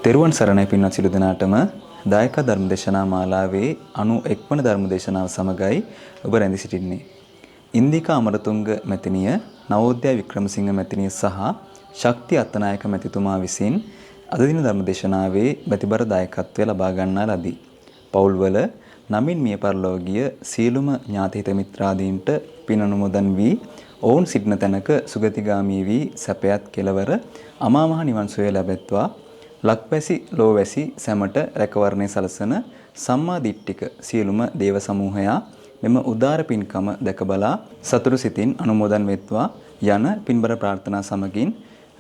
තෙරුවන් සරණයි පින්වත් සිළු දෙනාටම දායක ධර්මදේශනා මාලාවේ 91 වන ධර්මදේශනාව සමගයි ඔබ රැඳී සිටින්නේ. ඉන්දිකා අමරතුංග මැතිණිය, නවෝදයා වික්‍රමසිංහ මැතිණිය සහ ශක්ති අත්තනායක මැතිතුමා විසින් අද දින ධර්මදේශනාවේ ප්‍රතිබර දායකත්වය ලබා ගන්නා ලදී. පවුල්වල නමින් මිය පරලෝකීය සියලුම ඥාති හිත මිත්‍රාදීන්ට පින් අනුමෝදන් වී ඔවුන් සිටින තැනක සුගතිගාමී වී සැපයත් කෙලවර අමා මහ නිවන් සුවය ලැබෙත්වා. ලක්වැසි ලෝවැසි සැමට රැකවරණය සලසන සම්මා දිට්ඨික සියලුම දේව සමූහයා මෙම උදාර පින්කම දැක බලා සතුටු සිතින් අනුමෝදන් වෙත්වා යන පින්බර ප්‍රාර්ථනා සමගින්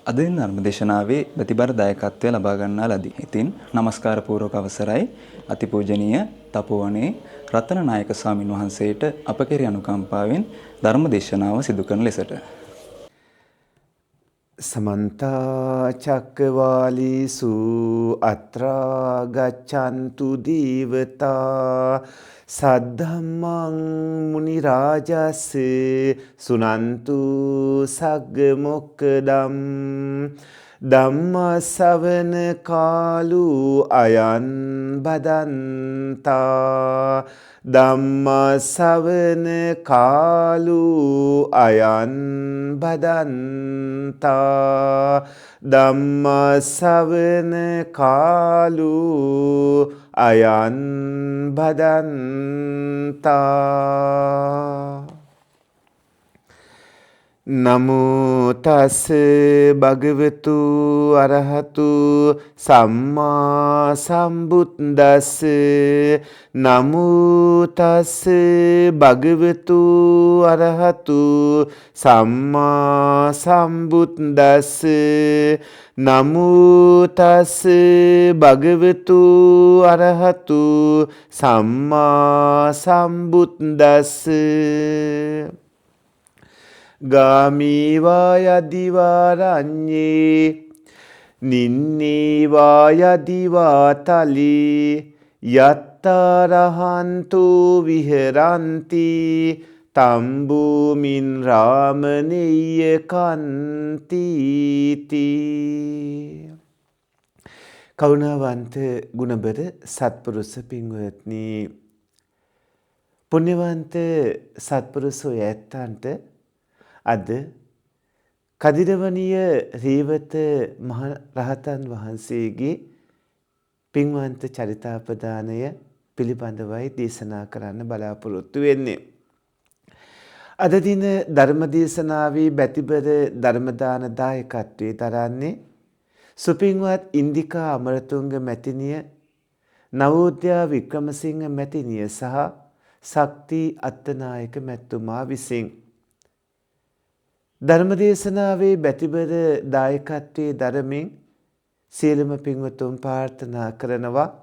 අද දින ධර්මදේශනාවේ ප්‍රතිබර දායකත්වය ලබා ගන්නා ලදී. ඉතින් নমස්කාර පූර්වක අවසරයි අතිපූජනීය තපෝවනේ රතනනායක ස්වාමින් වහන්සේට අප කෙරෙහි අනුකම්පාවෙන් ධර්මදේශනාව සිදු කරන ලෙසට සමන්ත චක්කවාලීසු අත්‍රා ගච්ඡන්තු දීවතා සද්ධම්මං මුනි රාජස් සුනන්තු සග්ග මොක්කදම් ධම්ම ශ්‍රවණ කාලු අයන් බදන්තා ධම්ම ශ්‍රවණ කාලු අයන් බදන්තා ධම්ම ශ්‍රවණ කාලු අයන් බදන්තා නමෝ තස් භගවතු අරහතු සම්මා සම්බුද්දස්ස නමෝ තස් භගවතු අරහතු සම්මා සම්බුද්දස්ස නමෝ තස් භගවතු අරහතු සම්මා සම්බුද්දස්ස ගාමීවා යදිවා රඤ්ඤේ නින්නේවා යදිවා තලී යත්තරහන්තු විහරಂತಿ තම්බුමින් රාමනීය කන්තිති. කරුණාවන්ත ගුණබර සත්පුරුෂ පින්වත්නි, පුණ්‍යවන්ත සත්පුරුෂෝ ඇත්තන්ට අද කදිරවණිය රේවත මහ රහතන් වහන්සේගේ පින්වන්ත චරිතාපදානය පිළිබඳවයි දේශනා කරන්න බලාපොරොත්තු වෙන්නේ. අද දින ධර්මදේශනාවේ බැතිබර ධර්මදාන දායකත්වයේ දරන්නේ සුපින්වත් ඉන්දිකා අමරතුංග මැතිණිය, නවෝදයා වික්‍රමසිංහ මැතිණිය සහ ශක්ති අත්තනායක මැතිතුමා විසින් ධර්මදේශනාවේ බැතිබර දායකත්වයේ දරමින් සියලුම පින්වතුන් ප්‍රාර්ථනා කරනවා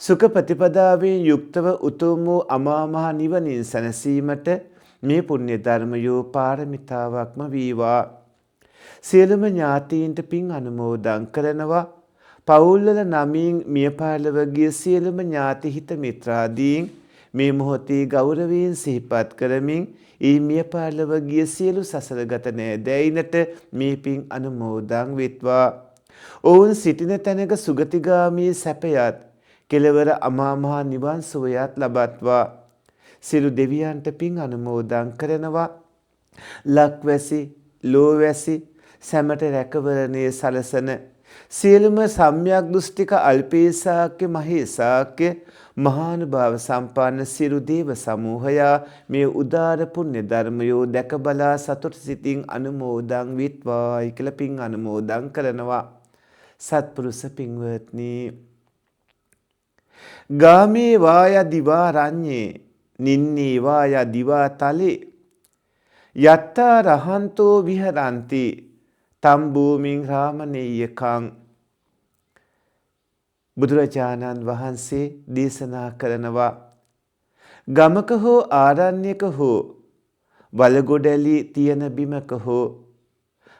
සුඛ ප්‍රතිපදාවෙන් යුක්තව උතුම් වූ අමා මහ නිවනින් සැනසීමට මේ පුණ්‍ය ධර්මයෝ පාරමිතාවක්ම වේවා. සියලුම ඥාතීන්ට පින් අනුමෝදන් කරනවා. පවුල්වල නමින් මිය පරලොව ගිය සියලුම ඥාති හිත මිත්‍රාදීන් මේ මොහොතේ ගෞරවයෙන් සිහිපත් කරමින් ඒ මිය පරලොව ගිය සියලු සසරගත නෑදෑයිනට මේ පින් අනුමෝදන් වෙත්වා. ඔවුන් සිටින තැනක සුගතිගාමී සැපයත් කෙලවර අමා මහ නිවන් සුවයත් ලබත්වා. සියලු දෙවියන්ට පින් අනුමෝදන් කරනවා. ලක්වැසි ලෝවැසි සැමට රැකවරණයේ සලසන සියලුම සම්‍යක් දෘෂ්ටික අල්පේසාක්‍ය මහේසාක්‍ය මහානුභාව සම්පන්න සියලු දේව සමූහයා මේ උදාර පුණ්‍ය ධර්මයෝ දැක බලා සතුට සිතින් අනුමෝදන් විත්වායි කියලා පින් අනුමෝදන් කරනවා. සත්පුරුෂ පින්වත්නි, ගාමේ වාය දිවා රඤ්ඤේ නින්නේ වාය දිවා තලේ යත්තා රහන්තෝ විහරಂತಿ තම් භූමින් රාමනීයකං. බුදුරජාණන් වහන්සේ දේශනා කරනවා ගමක හෝ ආරණ්‍යක හෝ වලගොඩැලි තියෙන බිමක හෝ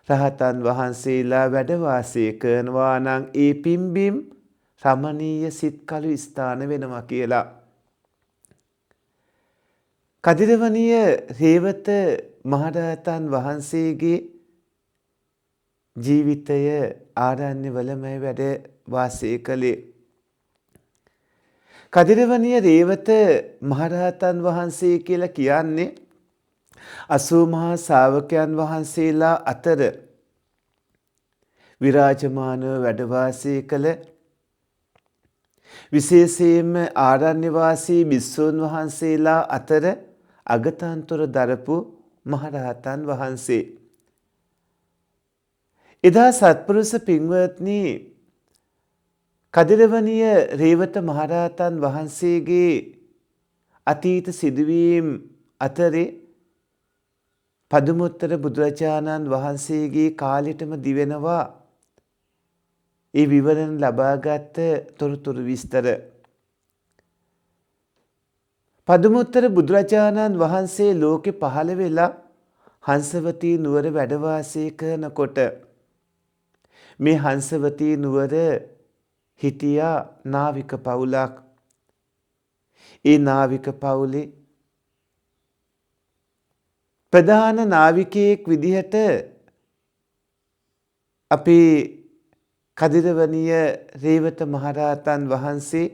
රහතන් වහන්සේලා වැඩ වාසය කරනවා නම් ඒ පිම්බීම් රමණීය සිත්කලු ස්ථාන වෙනවා කියලා. කදිරවණිය රේවත මහරහතන් වහන්සේගේ ජීවිතය ආරණ්‍යවලමයි වැඩ වාසය කළේ. කදිරවණිය රේවත මහරහතන් වහන්සේ කියලා කියන්නේ 80 මහා ශ්‍රාවකයන් වහන්සේලා අතර විරාජමානව වැඩ වාසය කළ විශේෂයෙන්ම ආරණ්‍ය වාසී භික්ෂූන් වහන්සේලා අතර අගතන්තොර දරපු මහරහතන් වහන්සේ. එදා සත්පුරුෂ පින්වත්නි කදිරවණිය රේවත මහරහතන් වහන්සේගේ අතීත සිදුවීම් අතරේ පදුමුත්තර බුදුරජාණන් වහන්සේගේ කාලෙටම දිවෙනවා ඒ විවරණ ලබාගත් තොරතුරු විස්තර. පදුමුත්තර බුදුරජාණන් වහන්සේ ලෝකෙ පහළ වෙලා හංසවතී නුවර වැඩ වාසය කරනකොට මේ හංසවතී නුවර හිටියා නාවික පවුලක්. ඒ නාවික පවුලේ ප්‍රධාන නාවිකයෙක් විදිහට අපේ කදිරවණිය රේවත මහරහතන් වහන්සේ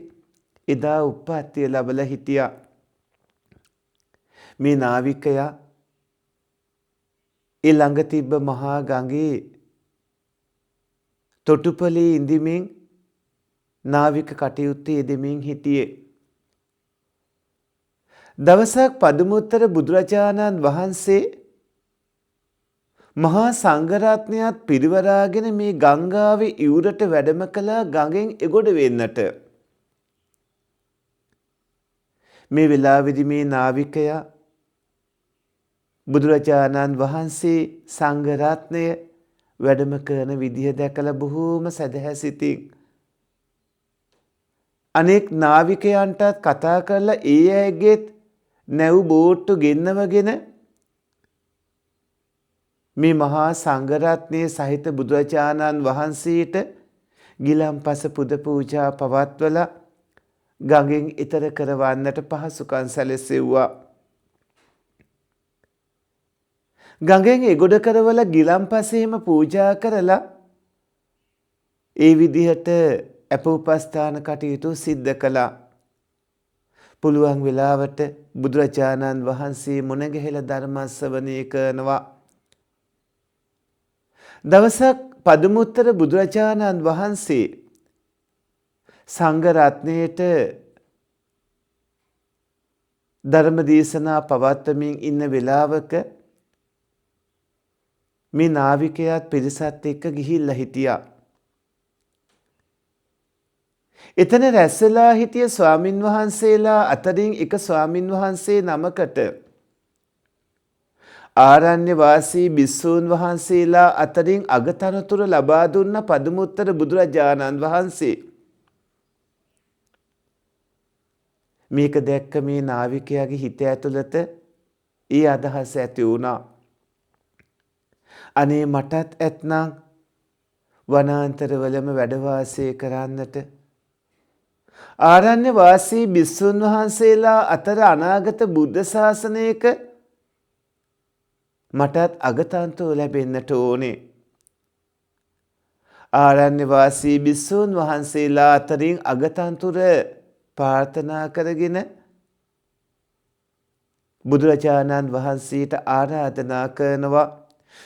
එදා උප්පත්තිය ලැබලා හිටියා. මේ නාවිකයා ඒ ළඟ තිබ්බ මහා ගඟේ තොටුපළේ ඉඳිමින් නාවික කටයුත්තේ යෙදෙමින් හිටියේ. දවසක් පදුමුත්තර බුදුරජාණන් වහන්සේ මහා සංඝරත්නයත් පිරිවරාගෙන මේ ගංගාවේ ඉවුරට වැඩම කළා ගඟෙන් එගොඩ වෙන්නට. මේ වෙලාවේදී මේ නාවිකයා බුදුරජාණන් වහන්සේ සංඝරත්නය වැඩම කරන විදිහ දැකලා බොහෝම සැදැහැසිතින් අනෙක් නාවිකයන්ටත් කතා කරලා ඒ අයගෙත් නැව් බෝට්ටු ගෙන්නවගෙන මේ මහා සංඝරත්නයේ සහිත බුදුරජාණන් වහන්සේට ගිලන්පස පුද පූජා පවත්වලා ගඟෙන් ඈතර කරවන්නට පහසුකම් සැලසෙව්වා. ගඟෙන් එගොඩ කරවලා ගිලන්පසෙම පූජා කරලා ඒ විදිහට අප උපස්ථාන කටයුතු සිද්ධ කළා. පුළුවන් වෙලාවට බුදුරජාණන් වහන්සේ මුණ ගැහිලා ධර්ම ශ්‍රවණය කරනවා. දවසක් පදුමුත්තර බුදුරජාණන් වහන්සේ සංඝ රත්නයේට ධර්ම දේශනා පවත්වමින් ඉන්න වෙලාවක මේ නාවිකයාත් පිරිසත් එක්ක ගිහිල්ලා හිටියා. එතන රැස්වලා හිටිය ස්වාමින් වහන්සේලා අතරින් එක ස්වාමින් වහන්සේ නමකට ආරණ්‍ය වාසී භික්ෂූන් වහන්සේලා අතරින් අගතනතුරු ලබා දුන්න පදුමුත්තර බුදුරජාණන් වහන්සේ. මේක දැක්ක මේ නාවිකයාගේ හිත ඇතුළත ඒ අදහස ඇති වුණා. අනේ මටත් ඇත්නම් වනාන්තරවලම වැඩ වාසය කරන්නට ආරණ්‍ය වාසී භික්ෂුන් වහන්සේලා අතර අනාගත බුද්ධ ශාසනයක මටත් අගතන්තෝ ලැබෙන්නට ඕනේ. ආරණ්‍ය වාසී භික්ෂුන් වහන්සේලා අතරින් අගතන්තුර ප්‍රාර්ථනා කරගෙන බුදුරජාණන් වහන්සේට ආරාධනා කරනවා.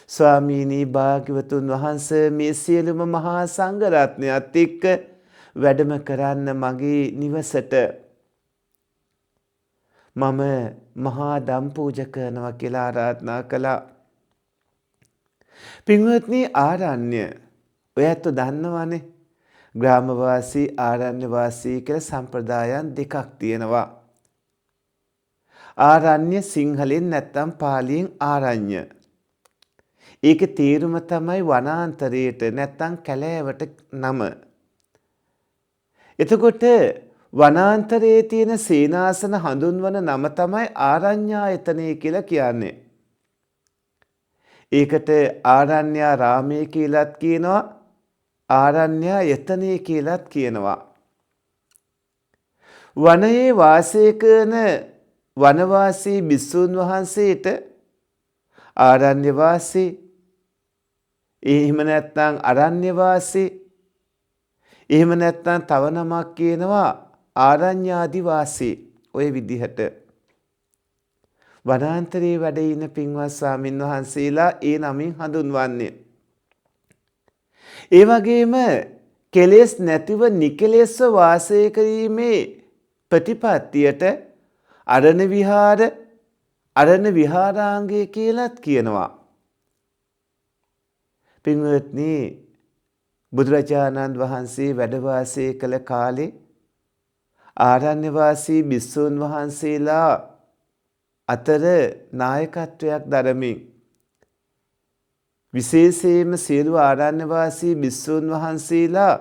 ස්වාමීනී භාග්‍යවතුන් වහන්සේ මේ සියලුම මහා සංඝ රත්නයත් එක්ක වැඩම කරන්න මගේ නිවසට මම මහා දම් පූජා කරනවා කියලා ආරාධනා කළා. පින්වත්නි ආරණ්‍ය ඔයත් දන්නවනේ ග්‍රාමවාසී ආරණ්‍ය වාසී කියලා සම්ප්‍රදායන් දෙකක් තියෙනවා. ආරණ්‍ය සිංහලෙන් නැත්තම් පාලියෙන් ආරණ්‍ය. ඒකේ තේරුම තමයි වනාන්තරයට නැත්තම් කැලෑවට නම. එතකොට වනාන්තරයේ තියෙන සේනාසන හඳුන්වන නම තමයි ආරඤ්ඤායතනය කියලා කියන්නේ. ඒකට ආරණ්‍යාරාමයේ කියලාත් කියනවා. ආරණ්‍යායතනය කියලාත් කියනවා. වනයේ වාසය කරන වනවාසී භික්ෂූන් වහන්සේට ආරණ්‍ය වාසී, එහෙම නැත්නම් අරණ්‍ය වාසී, එහෙම නැත්නම් තව නමක් කියනවා ආරණ්‍යාදි වාසී. ඔය විදිහට වනාන්තරයේ වැඩ ඉන පින්වත් ස්වාමින් වහන්සේලා ඒ නමින් හඳුන්වන්නේ. ඒ වගේම කෙලෙස් නැතිව නිකලෙස්ව වාසය කිරීමේ ප්‍රතිපත්තියට අරණ විහාර, අරණ විහාරාංගය කියලාත් කියනවා. පින්වත්නි, බුදුරජාණන් වහන්සේ වැඩ වාසය කළ කාලේ ආරණ්‍ය වාසී භික්ෂූන් වහන්සේලා අතර නායකත්වයක් දරමින් විශේෂයෙන්ම සියලු ආරණ්‍ය වාසී භික්ෂූන් වහන්සේලා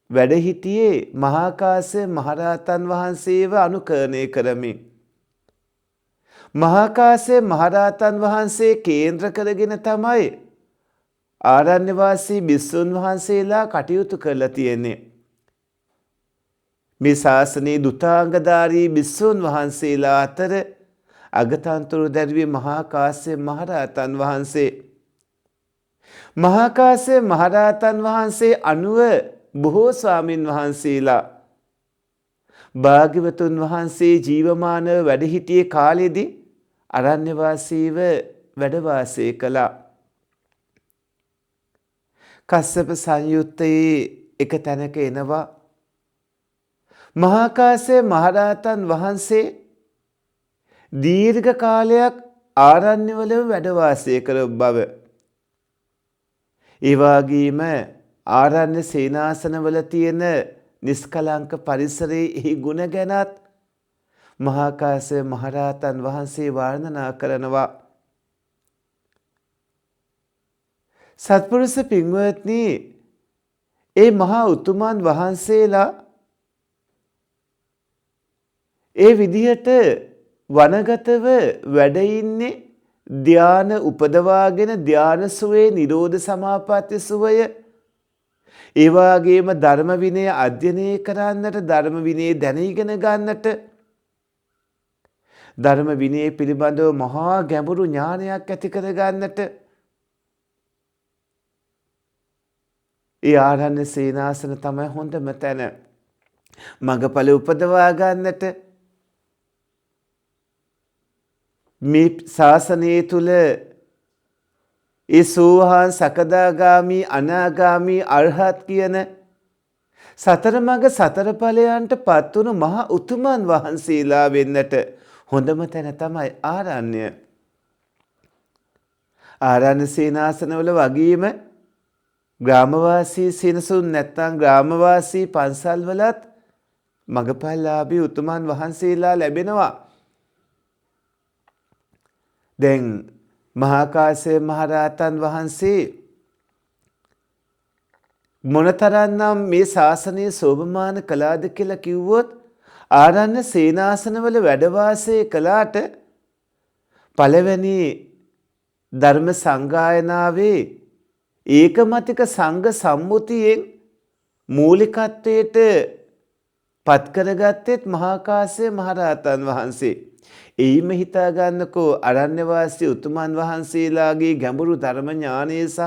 වැඩ සිටියේ මහා කාශ්‍යප මහරහතන් වහන්සේව අනුකරණය කරමින්. මහා කාශ්‍යප මහරහතන් වහන්සේ කේන්ද්‍ර කරගෙන තමයි ආරණ්‍ය වාසී භික්ෂූන් වහන්සේලා කටයුතු කරලා තියෙන්නේ. මේ ශාසනයේ දුතාංගධාරී භික්ෂූන් වහන්සේලා අතර අගතන්තුරු දැරිවි මහා කාශ්‍යප මහරහතන් වහන්සේ. මහා කාශ්‍යප මහරහතන් වහන්සේ අනුව බොහෝ ස්වාමින් වහන්සේලා භාග්‍යවතුන් වහන්සේ ජීවමානව වැඩ සිටියේ කාලෙදී අරණ්‍ය වාසීව වැඩ වාසය කළා. කස්සප සංයුත්තේ එක තැනක එනවා මහා කාශ්‍යප මහරහතන් වහන්සේ දීර්ඝ කාලයක් ආරණ්‍යවල වැඩ වාසය කළ බව. ඒ වගේම ආරණ්‍ය සේනාසනවල තියෙන නිස්කලංක පරිසරයේ එහි ගුණ ගැනත් මහා කාශ්‍යප මහරහතන් වහන්සේ වර්ණනා කරනවා. සත්පුරුෂ පින්වත්නි, ඒ මහා උතුමන් වහන්සේලා ඒ විදිහට වනගතව වැඩ ඉන්නේ ධාන උපදවාගෙන ධාන සුවේ නිරෝධ සමාපatti සුවය, ඒ වගේම ධර්ම විනය අධ්‍යයනය කරන්නට, ධර්ම විනය දැන ඉගෙන ගන්නට, ධර්ම විනය පිළිබඳව මහා ගැඹුරු ඥානයක් ඇති කර ගන්නට ඒ ආරණ්‍ය සේනාසන තමයි හොඳම තැන. මඟඵල උපදවා ගන්නට මේ ශාසනය තුල ඒ සෝවාන් සකදාගාමි අනාගාමි අරහත් කියන සතර මඟ සතර ඵලයන්ට පත් වුණු මහා උතුමන් වහන්සේලා වෙන්නට හොඳම තැන තමයි ආරණ්‍ය. ආරණ්‍ය සේනාසනවල වගේම ග්‍රාමවාසී සෙනසුන් නැත්නම් ග්‍රාමවාසී පන්සල්වලත් මඟපල්ලාභී උතුමන් වහන්සේලා ලැබෙනවා. දැන් මහා කාශ්‍යප මහරහතන් වහන්සේ මොනතරම්නම් මේ ශාසනය සෝභමාන කළාද කියලා කිව්වොත් ආරණ්‍ය සේනාසනවල වැඩ වාසය කළාට පළවෙනි ධර්ම සංගායනාවේ ඒකමතික සංඝ සම්මුතියෙන් මූලිකත්වයට පත් කරගත්තෙත් මහා කාශ්‍යප මහරහතන් වහන්සේ. එයිම හිතා ගන්නකෝ අරණ්‍ය වාසී උතුමන් වහන්සේලාගේ ගැඹුරු ධර්ම ඥානය සහ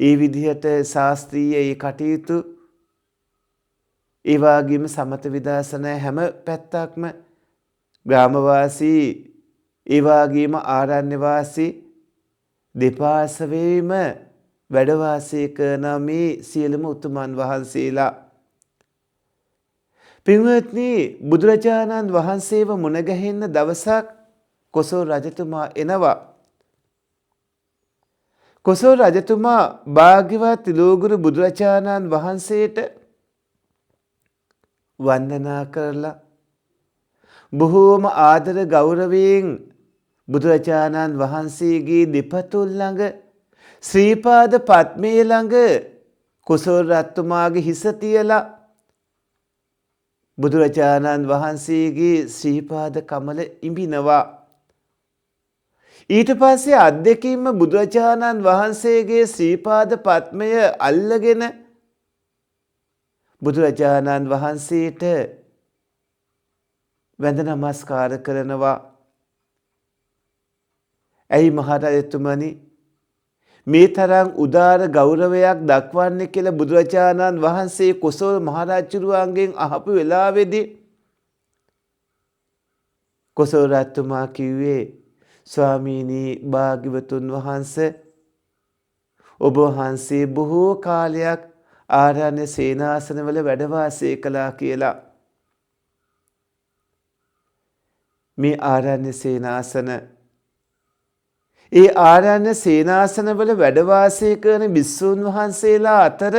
ඒ විදිහට ශාස්ත්‍රීය ඒ කටයුතු, ඒ වගේම සමත විදර්ශනා හැම පැත්තක්ම ග්‍රාමවාසී ඒ වගේම ආරණ්‍ය වාසී දෙපාර්ශවයේම වැඩ වාසය කරන මේ සියලුම උතුමන් වහන්සේලා. පින්වත්නි, බුදුරජාණන් වහන්සේව මුණ ගැහෙන්න දවසක් කොසල් රජතුමා එනවා. කොසල් රජතුමා භාග්‍යවත් තිලෝගුරු බුදුරජාණන් වහන්සේට වන්දනා කරලා බොහෝම ආදර ගෞරවයෙන් බුදුරජාණන් වහන්සේගේ දෙපතුල් ළඟ ශ්‍රී පාද පද්මයේ ළඟ කොසල් රජතුමාගේ හිස තියලා බුදුරජාණන් වහන්සේගේ ශ්‍රී පාද කමල ඉඹිනවා. ඊට පස්සේ අද්දකින්ම බුදුරජාණන් වහන්සේගේ ශ්‍රීපාද පත්මය අල්ලගෙන බුදුරජාණන් වහන්සේට වැඳ නමස්කාර කරනවා. ඇයි මහරජතුමනි මේ තරම් උදාර ගෞරවයක් දක්වන්නේ කියලා බුදුරජාණන් වහන්සේ කොසල් මහරජුරුවන්ගෙන් අහපු වෙලාවේදී කොසල් රජතුමා කිව්වේ ස්වාමීනි භාග්‍යවතුන් වහන්සේ ඔබ වහන්සේ බොහෝ කාලයක් ආරණ්‍ය සේනාසනවල වැඩ වාසය කළා කියලා. මේ ආරණ්‍ය සේනාසන ඒ ආරණ්‍ය සේනාසනවල වැඩ වාසය කරන භික්ෂුන් වහන්සේලා අතර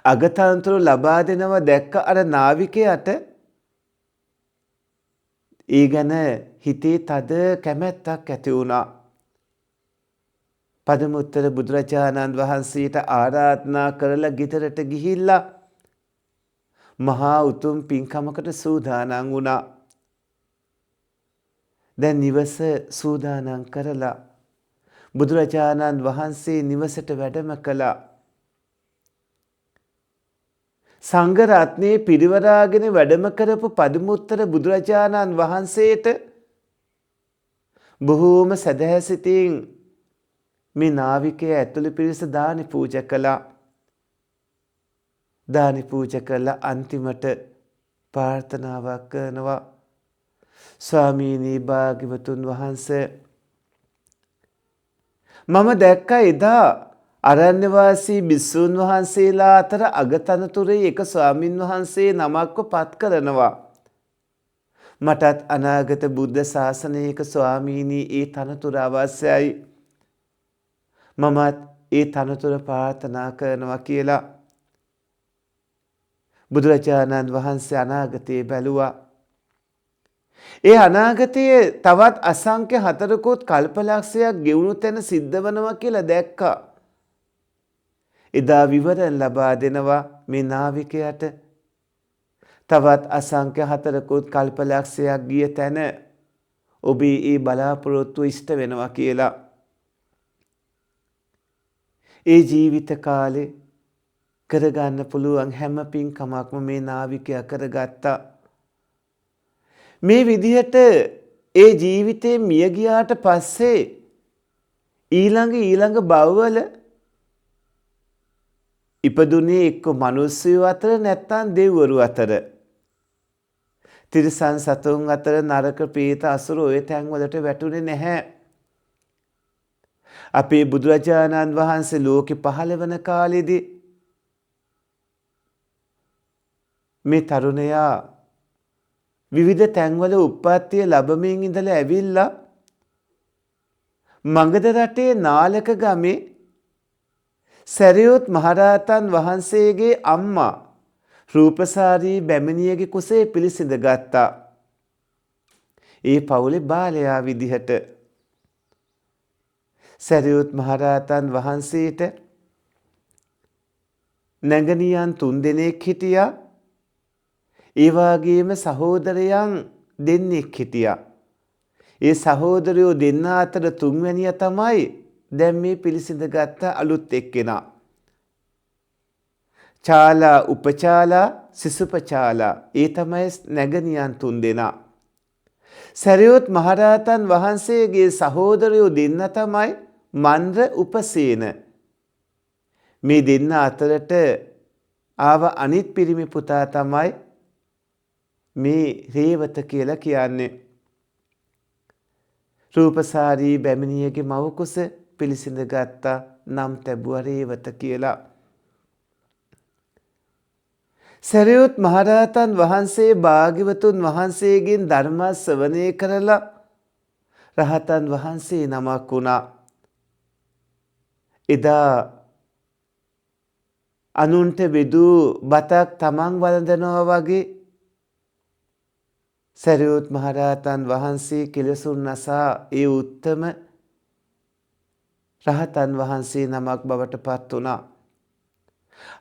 අගතන්තර ලබා දෙනව දැක්ක අර නාවිකයාට ඒ ගැන හිතේ තද කැමැත්තක් ඇති වුණා. පදමුත්තර බුදුරජාණන් වහන්සේට ආරාධනා කරලා ගෙදරට ගිහිල්ලා මහා උතුම් පින්කමකට සූදානම් වුණා. දැන් නිවස සූදානම් කරලා බුදුරජාණන් වහන්සේ නිවසට වැඩම කළා. සංඝ රත්නයේ පිරිවරාගෙන වැඩම කරපු පදමුත්තර බුදුරජාණන් වහන්සේට බොහෝම සදහැසිතින් මේ නාවිකයා ඇතුළු පිරිස දානි පූජා කළා. දානි පූජා කළා අන්තිමට ප්‍රාර්ථනාවක් කරනවා. ස්වාමීනි භාග්‍යවතුන් වහන්සේ මම දැක්කා එදා අරණ්‍යවාසී භික්ෂුන් වහන්සේලා අතර අගතනතුරේ එක ස්වාමින් වහන්සේ නමක්ව පත් කරනවා. මටත් අනාගත බුද්ධ ශාසනයක ස්වාමීනි ඒ තනතුර අවශ්‍යයි. මමත් ඒ තනතුර ප්‍රාර්ථනා කරනවා කියලා බුදුරජාණන් වහන්සේ අනාගතයේ බැලුවා. ඒ අනාගතයේ තවත් අසංඛ්‍ය 4 කල්පලක්ෂයක් ගෙවුණු තැන සිද්ධ වෙනවා කියලා දැක්කා. එදා විවරණ ලබා දෙනවා මේ නාවිකයාට තවත් අසංඛ්‍ය 4 කල්පලක්ෂයක් ගිය තැන ඔබේ ඒ බලාපොරොත්තු ඉෂ්ට වෙනවා කියලා. ඒ ජීවිත කාලේ කරගන්න පුළුවන් හැම පින්කමක්ම මේ නාවිකයා කරගත්තා. මේ විදිහට ඒ ජීවිතේ මිය ගියාට පස්සේ ඊළඟ භවවල ඉපදුනේ එක්ක මිනිස්සු අතර නැත්නම් දෙවිවරු අතර. තිරිසන් සතුන් අතර නරක ප්‍රේත අසුර ඔය තැන් වලට වැටුනේ නැහැ. අපේ බුදුරජාණන් වහන්සේ ලෝකෙ පහළ වන කාලෙදී මේ තරුණයා විවිධ තැන්වල උප්පත්තිය ලැබමින් ඉඳලා ඇවිල්ලා මගධ රටේ නාලක ගමේ සරියුත් මහරහතන් වහන්සේගේ අම්මා රූපසාරී බැමිණියගේ කුසේ පිළිසිඳ ගත්තා. ඒ පවුලේ බාලයා විදිහට සරියුත් මහරහතන් වහන්සේට නැගණියන් 3 දෙනෙක් හිටියා. ඒ වගේම සහෝදරයන් දෙන්නෙක් හිටියා. ඒ සහෝදරයෝ දෙන්න අතර තුන්වැනියා තමයි දැන් මේ පිළිසිඳ ගත්ත අලුත් එක්කෙනා. චාලා උපචාලා සිසුපචාලා ඒ තමයි නැගණියන් 3 දෙනා. සරියුත් මහරහතන් වහන්සේගේ සහෝදරයෝ දෙන්න තමයි මන්ද්‍ර උපසේන. මේ දෙන්න අතරට ආව අනිත් පිරිමි පුතා තමයි මේ රේවත කියලා කියන්නේ. රූපසාරී බැමිණියගේ මව කුස පිළිසිඳ ගත්තා නම් තැබුවා රේවත කියලා. සරියුත් මහරහතන් වහන්සේ භාග්‍යවතුන් වහන්සේගෙන් ධර්ම ශ්‍රවණය කරලා රහතන් වහන්සේ නමක් වුණා. එදා අනුන්ට බෙදූ බතක් තමන් වළඳනවා වගේ සරියුත් මහරහතන් වහන්සේ කෙලෙසුන් නසා ඒ උත්තම රහතන් වහන්සේ නමක් බවට පත් වුණා.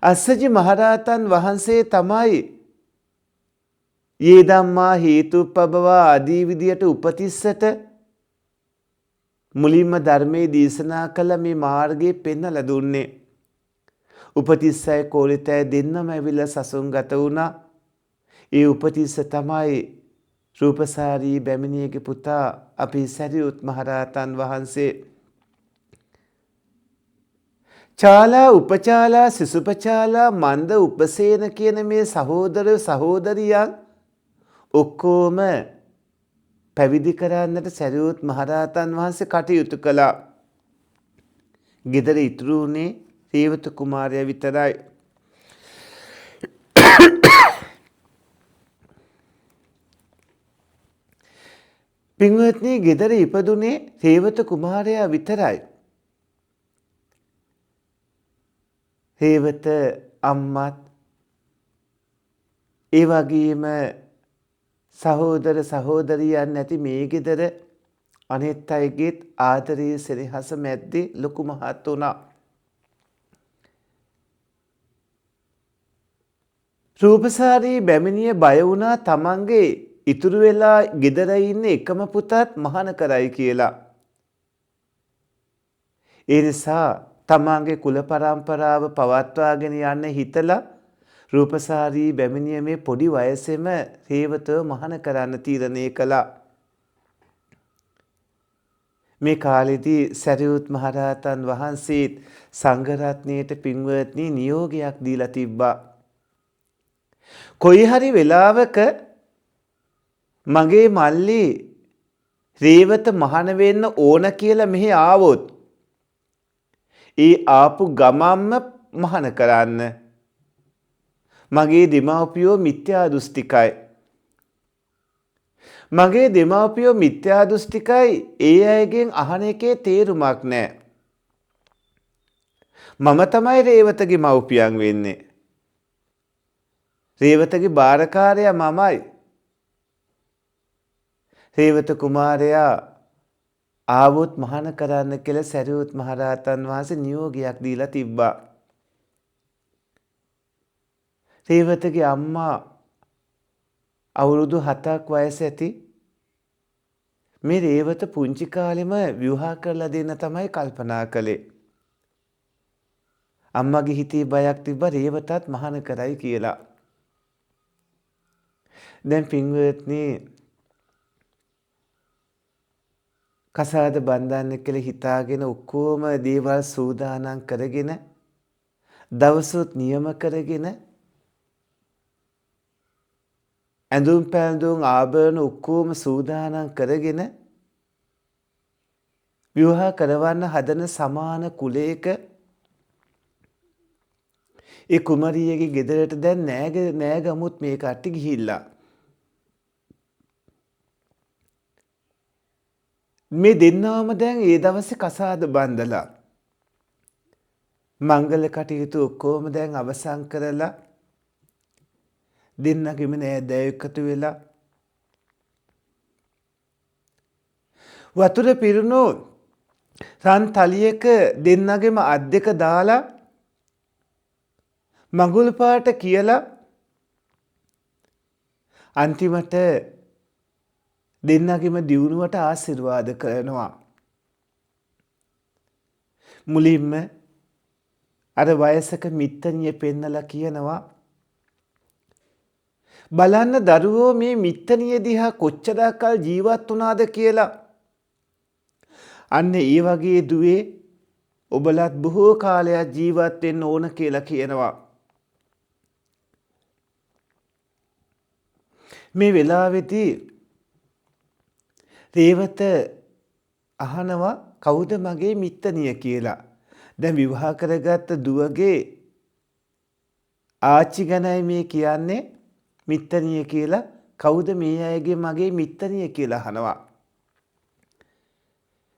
අස්සජි මහරහතන් වහන්සේ තමයි යේ ධම්මා හේතුප්පබවා ආදී විදියට උපතිස්සට මුලින්ම ධර්මයේ දේශනා කළ මේ මාර්ගයේ පෙන්වලා දුන්නේ. උපතිස්සයි කෝලිතයි දෙන්නම ඇවිල්ලා සසුන්ගත වුණා. ඒ උපතිස්ස තමයි රූපසාරී බැමිණියගේ පුතා අපේ සරියුත් මහරහතන් වහන්සේ. චාලා උපචාලා සිසුපචාලා මන්ද උපසේන කියන මේ සහෝදර සහෝදරියන් ඔක්කොම පැවිදි කරන්නට සරියුත් මහරහතන් වහන්සේ කටයුතු කළා. ගෙදර ඉතුරු වුණේ රේවත කුමාරයා විතරයි. පින්වත්නි, ගෙදර ඉපදුනේ රේවත කුමාරයා විතරයි. රේවත අම්මත් ඒ වගේම සහෝදර සහෝදරියන් නැති මේ ගෙදර අනෙත් අයගේත් ආදරයේ සෙනෙහස මැද්දේ ලොකු මහත් වුණා. රූපසාරී බැමිණිය බය වුණා තමන්ගේ ඉතුරු වෙලා ගෙදර ඉන්න එකම පුතත් මහාන කරයි කියලා. ඒ නිසා තමන්ගේ කුල පරම්පරාව පවත්වාගෙන යන්න හිතලා රූපසාරී බැමිණිය මේ පොඩි වයසේම රේවතව මහාන කරන්න තීරණය කළා. මේ කාලෙදී සරියුත් මහරහතන් වහන්සේත් සංඝ රත්නයට පින්වත්නි නියෝගයක් දීලා තිබ්බා. කොයි හරි වෙලාවක මගේ මල්ලි රේවත මහාන වෙන්න ඕන කියලා මෙහි ආවොත් ඒ ආපු ගමම්ම මහාන කරන්න. මගේ දෙමව්පියෝ මිත්‍යා දෘෂ්ටිකයි. මගේ දෙමව්පියෝ මිත්‍යා දෘෂ්ටිකයි. ඒ අයගෙන් අහන එකේ තේරුමක් නැහැ. මම තමයි රේවතගේ මව්පියන් වෙන්නේ. රේවතගේ බාරකාරයා මමයි. රේවත කුමාරයා ආවොත් මහාන කරන්න කියලා සරියුත් මහරහතන් වහන්සේ නියෝගයක් දීලා තිබ්බා. රේවතගේ අම්මා අවුරුදු 7ක් වයස ඇති. මේ රේවත පුංචි කාලෙම විවාහ කරලා දෙන්න තමයි කල්පනා කළේ. අම්මගේ හිතේ බයක් තිබ්බා රේවතත් මහාන කරයි කියලා. දැන් පින්වත්නි, කසාද බන්ධන්න කියලා හිතාගෙන ඔක්කොම දේවල් සූදානම් කරගෙන දවසුත් නියම කරගෙන ඇඳුම් පැළඳුම් ආභරණ ඔක්කොම සූදානම් කරගෙන විවාහ කරවන්න හදන සමාන කුලයක ඒ කුමරියගේ ගෙදරට දැන් නෑගමුත් මේ කට්ටිය ගිහිල්ලා. මේ දෙන්නවම දැන් ඒ දවසේ කසාද බන්දලා මංගල කටයුතු ඔක්කොම දැන් අවසන් කරලා දෙන්නගෙම නෑදෑයෝ එකතු වෙලා වතුර පිරුණු රන් තලියක දෙන්නගෙම අත් දෙක දාලා මඟුල් පාට කියලා අන්තිමට දෙන්නගෙම දියුණුවට ආශිර්වාද කරනවා. මුලින්ම අර වයසක මිත්තණිය පෙන්නලා කියනවා, බලන්න දරුවෝ මේ මිත්තණිය දිහා කොච්චරකල් ජීවත් වුණාද කියලා. අන්න ඒ වගේ දුවේ ඔබලත් බොහෝ කාලයක් ජීවත් වෙන්න ඕන කියලා කියනවා. මේ වෙලාවේදී රේවත අහනවා කවුද මගේ මිත්තණිය කියලා. දැන් විවාහ කරගත්ත දුවගේ ආච්චි ගැනයි මේ කියන්නේ මිත්තණිය කියලා. කවුද මේ අයගේ මගේ මිත්තණිය කියලා අහනවා.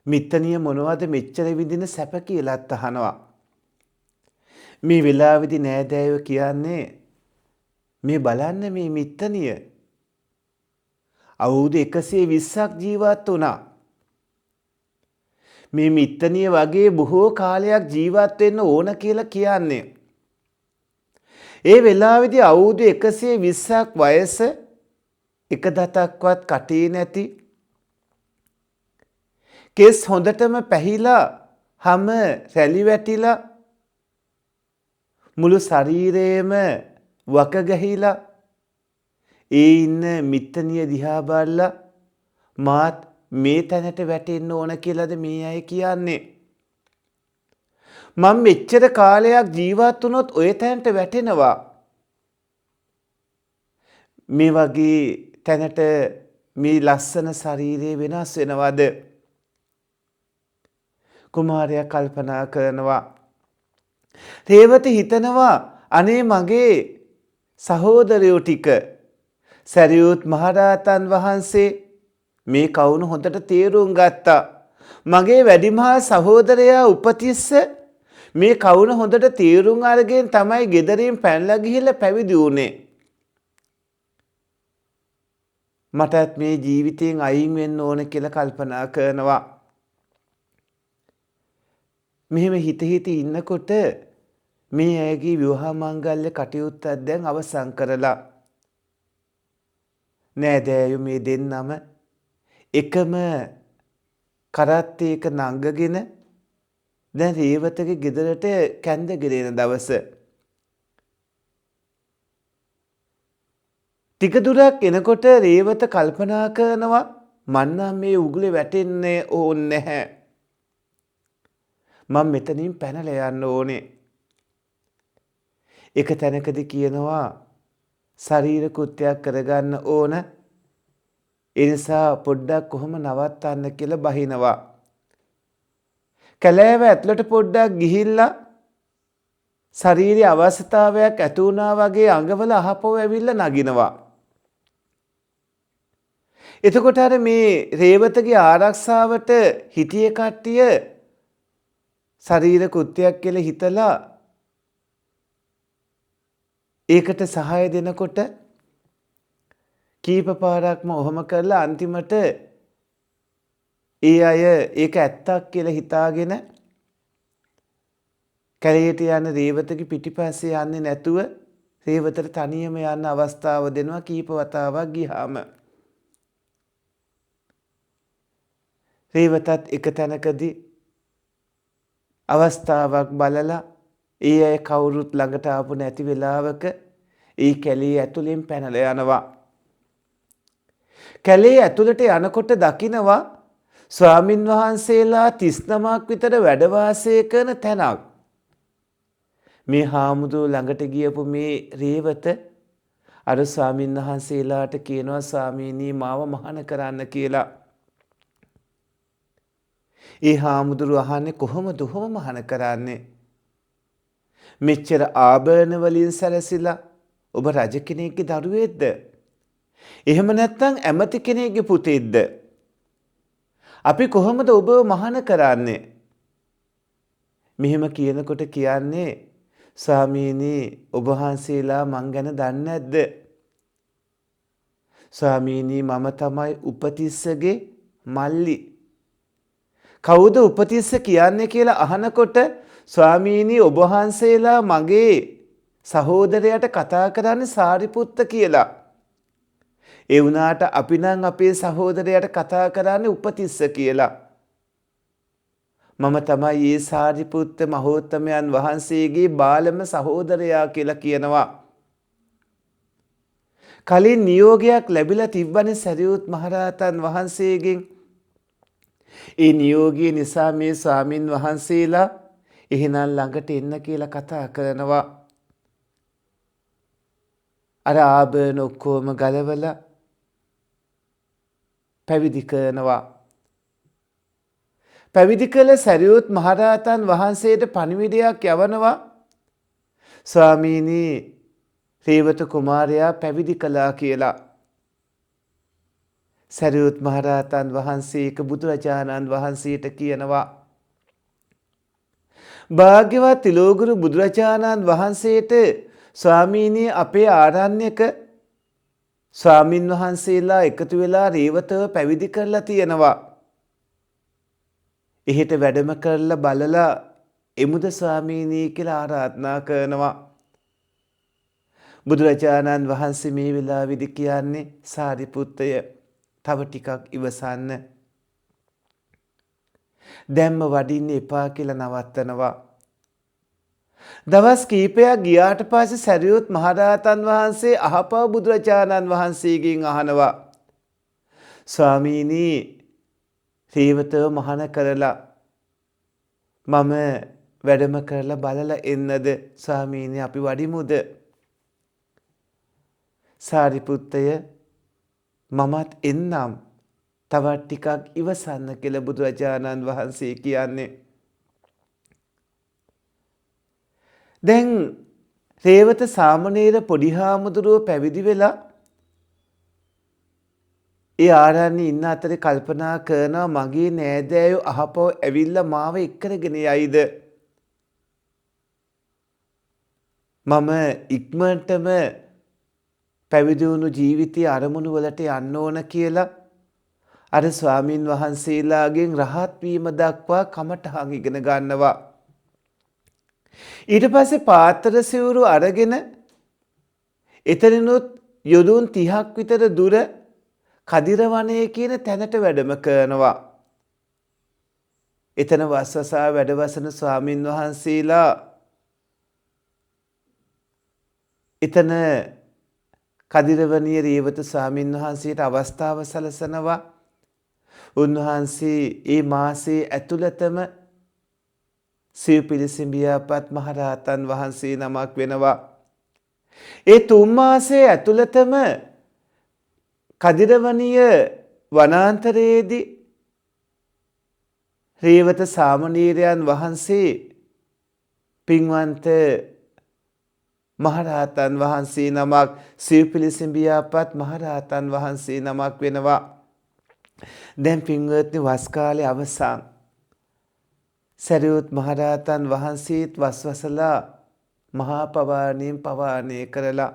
මිත්තණිය මොනවද මෙච්චර විඳින සැප කියලාත් අහනවා. මේ වෙලාවේදී නෑදෑයෝ කියන්නේ මේ බලන්න මේ මිත්තණිය අවුරුදු 120ක් ජීවත් වුණා. මේ මිත්තණිය වගේ බොහෝ කාලයක් ජීවත් වෙන්න ඕන කියලා කියන්නේ. ඒ වෙලාවේදී අවුරුදු 120ක් වයස එක දතක්වත් කටේ නැති කෙස් හොඳටම පැහිලා හැම රැලි වැටිලා මුළු ශරීරයේම වක ගහිලා ඒ ඉන්න මිත්තනිය දිහා බලලා මාත් මේ තැනට වැටෙන්න ඕන කියලාද මේ අය කියන්නේ. මම මෙච්චර කාලයක් ජීවත් වුණොත් ඔය තැනට වැටෙනවා. මේ වගේ තැනට මේ ලස්සන ශරීරය වෙනස් වෙනවද? කුමාරයා කල්පනා කරනවා. රේවත හිතනවා අනේ මගේ සහෝදරයෝ ටික සරියුත් මහරහතන් වහන්සේ මේ කවුණු හොඳට තේරුම් ගත්තා. මගේ වැඩිමහල් සහෝදරයා උපතිස්ස මේ කවුණ හොඳට තේරුම් අරගෙන තමයි ගෙදරින් පැනලා ගිහිල්ලා පැවිදි වුණේ. මටත් මේ ජීවිතයෙන් අයින් වෙන්න ඕන කියලා කල්පනා කරනවා. මෙහෙම හිත ඉන්නකොට මේ ඇයගේ විවාහ මංගල්‍ය කටයුත්තක් දැන් අවසන් කරලා නෑදෑයෝ මේ දෙන්නම එකම කරත්තයක නංගගෙන දැන් රේවතගේ ගෙදරට කැඳගෙන එන දවස. ටික දුරක් එනකොට රේවත කල්පනා කරනවා මං නම් මේ උගුලේ වැටෙන්නේ ඕනේ නැහැ. මම මෙතනින් පැනලා යන්න ඕනේ. එක තැනකදී කියනවා ශරීර කෘත්‍යයක් කරගන්න ඕන. ඒ නිසා පොඩ්ඩක් කොහොම නවත්තන්න කියලා බහිනවා. කැලෑව ඇතුළට පොඩ්ඩක් ගිහිල්ලා ශරීරයේ අවශ්‍යතාවයක් ඇති වුණා වගේ අඟවල අහපව ඇවිල්ලා නගිනවා. එතකොට අර මේ රේවතගේ ආරක්ෂාවට හිටිය කට්ටිය ශරීර කෘත්‍යයක් කියලා හිතලා ඒකට සහාය දෙනකොට කීප පාරක්ම ඔහොම කරලා අන්තිමට ඒ අය ඒක ඇත්තක් කියලා හිතාගෙන කැලේට යන රේවතගේ පිටිපස්සේ යන්නේ නැතුව රේවතට තනියම යන්න අවස්ථාව දෙනවා කීප වතාවක් ගියාම. රේවතත් එක තැනකදී අවස්ථාවක් බලලා ඒ අය කවුරුත් ළඟට ආපු නැති වෙලාවක ඒ කැලේ ඇතුලෙන් පැනලා යනවා. කැලේ ඇතුළට යනකොට දකිනවා ස්වාමින් වහන්සේලා 39ක් විතර වැඩ වාසය කරන තැනක්. මේ හාමුදුරුවෝ ළඟට ගියපු මේ රේවත අර ස්වාමින් වහන්සේලාට කියනවා ස්වාමීනි මාව මහාන කරන්න කියලා. ඒ හාමුදුරුවෝ අහන්නේ කොහොමද මහාන කරන්නේ? මෙච්චර ආභරණ වලින් සැරසිලා ඔබ රජ කෙනෙක්ගේ දරුවෙක්ද? එහෙම නැත්නම් ඇමති කෙනෙක්ගේ පුතෙක්ද? අපි කොහොමද ඔබව මහාන කරන්නේ? මෙහෙම කියනකොට කියන්නේ ස්වාමීනි ඔබ වහන්සේලා මං ගැන දන්නේ නැද්ද? ස්වාමීනි මම තමයි උපතිස්සගේ මල්ලි. කවුද උපතිස්ස කියන්නේ කියලා අහනකොට ස්වාමීනි ඔබ වහන්සේලා මගේ සහෝදරයාට කතා කරන්නේ සාරිපුත්ත කියලා. ඒ වුණාට අපි නම් අපේ සහෝදරයාට කතා කරන්නේ උපතිස්ස කියලා. මම තමයි මේ සාරිපුත්ත මහෝත්තමයන් වහන්සේගේ බාලම සහෝදරයා කියලා කියනවා. කලින් නියෝගයක් ලැබිලා තිබ්බනේ සරියුත් මහරහතන් වහන්සේගෙන්. ඒ නියෝගය නිසා මේ ස්වාමින් වහන්සේලා එහෙනම් ළඟට එන්න කියලා කතා කරනවා. අර ආභරණ ඔක්කොම ගලවලා පැවිදි කරනවා. පැවිදි කළ සරියුත් මහරහතන් වහන්සේට පණිවිඩයක් යවනවා. ස්වාමීනි රේවත කුමාරයා පැවිදි කළා කියලා. සරියුත් මහරහතන් වහන්සේ එක බුදුරජාණන් වහන්සේට කියනවා. භාග්‍යවත් තිලෝගුරු බුදුරජාණන් වහන්සේට ස්වාමීනි අපේ ආරණ්‍යක ස්වාමින් වහන්සේලා එකතු වෙලා රේවතව පැවිදි කරලා තියෙනවා. එහෙට වැඩම කරලා බලලා එමුද ස්වාමීනි කියලා ආරාධනා කරනවා. බුදුරජාණන් වහන්සේ මේ වෙලාවේදී කියන්නේ සාරිපුත්තය තව ටිකක් ඉවසන්න. දැම්ම වඩින්න එපා කියලා නවත්තනවා. දවස් කීපයක් ගියාට පස්සේ සරියුත් මහරහතන් වහන්සේ අහපව බුදුරජාණන් වහන්සේගෙන් අහනවා. ස්වාමීනි රේවතව මහාන කරලා මම වැඩම කරලා බලලා එන්නද ස්වාමීනි අපි වඩිමුද? සාරිපුත්තය මමත් එන්නම් තවත් ටිකක් ඉවසන්න කියලා බුදුරජාණන් වහන්සේ කියන්නේ. දැන් රේවත සාමණේර පොඩි හාමුදුරුව පැවිදි වෙලා ඒ ආරණ්‍යයේ ඉන්න අතරේ කල්පනා කරනවා මගේ නෑදෑයෝ අහපව ඇවිල්ලා මාව එක්කරගෙන යයිද? මම ඉක්මනටම පැවිදි වුණු ජීවිතයේ අරමුණු වලට යන්න ඕන කියලා අර ස්වාමින් වහන්සේලාගෙන් රහත් වීම දක්වා කමඨහන් ඉගෙන ගන්නවා. ඊට පස්සේ පාත්‍ර සිවුරු අරගෙන එතනිනුත් යොදුන් 30ක් විතර දුර කදිරවණේ කියන තැනට වැඩම කරනවා. එතන වස්වසා වැඩවසන ස්වාමින් වහන්සේලා එතන කදිරවණිය රේවත ස්වාමින් වහන්සේට අවස්ථාව සැලසනවා. උන්වහන්සේ ඒ මාසයේ ඇතුළතම සිව් පිළිසිඹියාපත් මහරහතන් වහන්සේ නමක් වෙනවා. ඒ 3 මාසයේ ඇතුළතම කදිරවණිය වනාන්තරයේදී රේවත සාමණේරයන් වහන්සේ පින්වන්ත මහරහතන් වහන්සේ නමක් සිව් පිළිසිඹියාපත් මහරහතන් වහන්සේ නමක් වෙනවා. දැන් පින්වත්නි වස් කාලේ අවසන් සරියුත් මහරහතන් වහන්සේත් වස්වසලා මහා පවාණයෙන් පවාණය කරලා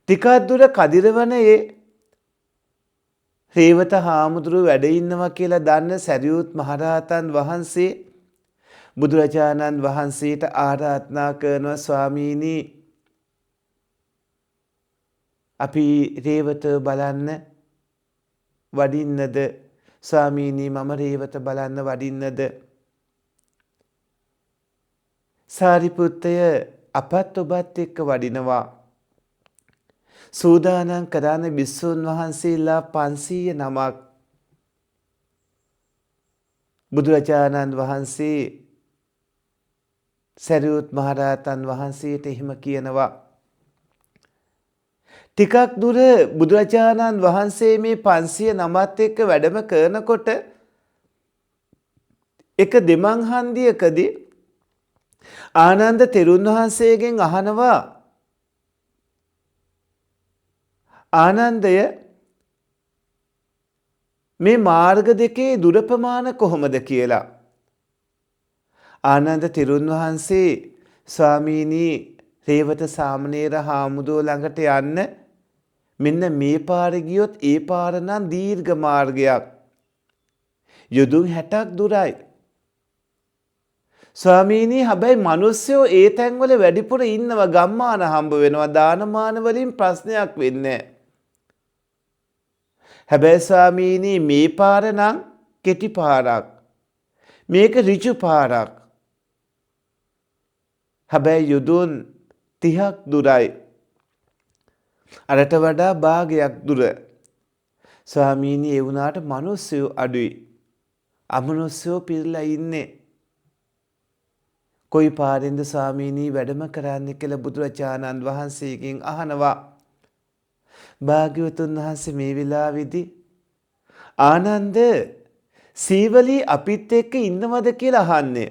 ටිකක් දුර කදිරවණයේ රේවත හාමුදුරුව වැඩ ඉන්නවා කියලා දන්න සරියුත් මහරහතන් වහන්සේ බුදුරජාණන් වහන්සේට ආරාධනා කරනවා ස්වාමීනි අපි රේවත බලන්න වඩින්නද? ස්වාමීනි මම රේවත බලන්න වඩින්නද? සාරිපුත්තය අපත් ඔබත් එක්ක වඩිනවා. සූදානම් කරන භික්ෂුන් වහන්සේලා 500 නමක් බුදුරජාණන් වහන්සේ සරියුත් මහරහතන් වහන්සේට එහෙම කියනවා. ටිකක් දුර බුදුරජාණන් වහන්සේ මේ 500 නමත් එක්ක වැඩම කරනකොට එක දෙමන් හන්දියකදී ආනන්ද තෙරුන් වහන්සේගෙන් අහනවා ආනන්දය මේ මාර්ග දෙකේ දුර ප්‍රමාණ කොහොමද කියලා. ආනන්ද තෙරුන් වහන්සේ ස්වාමීනි රේවත සාමණේර හාමුදුරුවෝ ළඟට යන්න මෙන්න මේ පාරේ ගියොත් ඒ පාර නම් දීර්ඝ මාර්ගයක්. යොදුන් 60ක් දුරයි. ස්වාමීනි හැබැයි මිනිස්සුયો ඒ තැන්වල වැඩිපුර ඉන්නවා ගම්මාන හම්බ වෙනවා දානමාන වලින් ප්‍රශ්නයක් වෙන්නේ නැහැ. හැබැයි ස්වාමීනි මේ පාර නම් කෙටි පාරක්. මේක ඍජු පාරක්. හැබැයි යොදුන් 30ක් දුරයි. අරට වඩා භාගයක් දුර. ස්වාමීනි ඒ වුණාට මිනිස්සු අඩුයි. අමනුස්සයෝ පිරලා ඉන්නේ. කොයි පාරෙන්ද ස්වාමීනි වැඩම කරන්නේ කියලා බුදුරජාණන් වහන්සේගෙන් අහනවා. භාග්‍යවතුන් වහන්සේ මේ වෙලාවේදී ආනන්ද සීවලී අපිත් එක්ක ඉන්නවද කියලා අහන්නේ.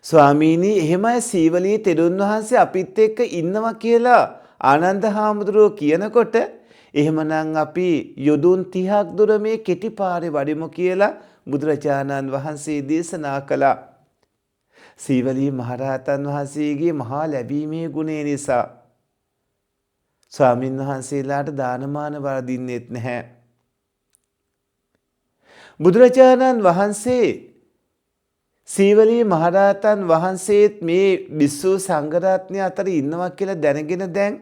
ස්වාමීනි එහෙමයි සීවලී තෙරුන් වහන්සේ අපිත් එක්ක ඉන්නවා කියලා ආනන්ද හාමුදුරුවෝ කියනකොට එහෙමනම් අපි යොදුන් 30ක් දුර මේ කෙටි පාරේ වඩිමු කියලා බුදුරජාණන් වහන්සේ දේශනා කළා. සීවලී මහරහතන් වහන්සේගේ මහා ලැබීමේ ගුණය නිසා ස්වාමින් වහන්සේලාට දානමාන වරදින්නෙත් නැහැ. බුදුරජාණන් වහන්සේ සීවලී මහරහතන් වහන්සේත් මේ විශ්ව සංඝරත්නය අතර ඉන්නවා කියලා දැනගෙන දැන්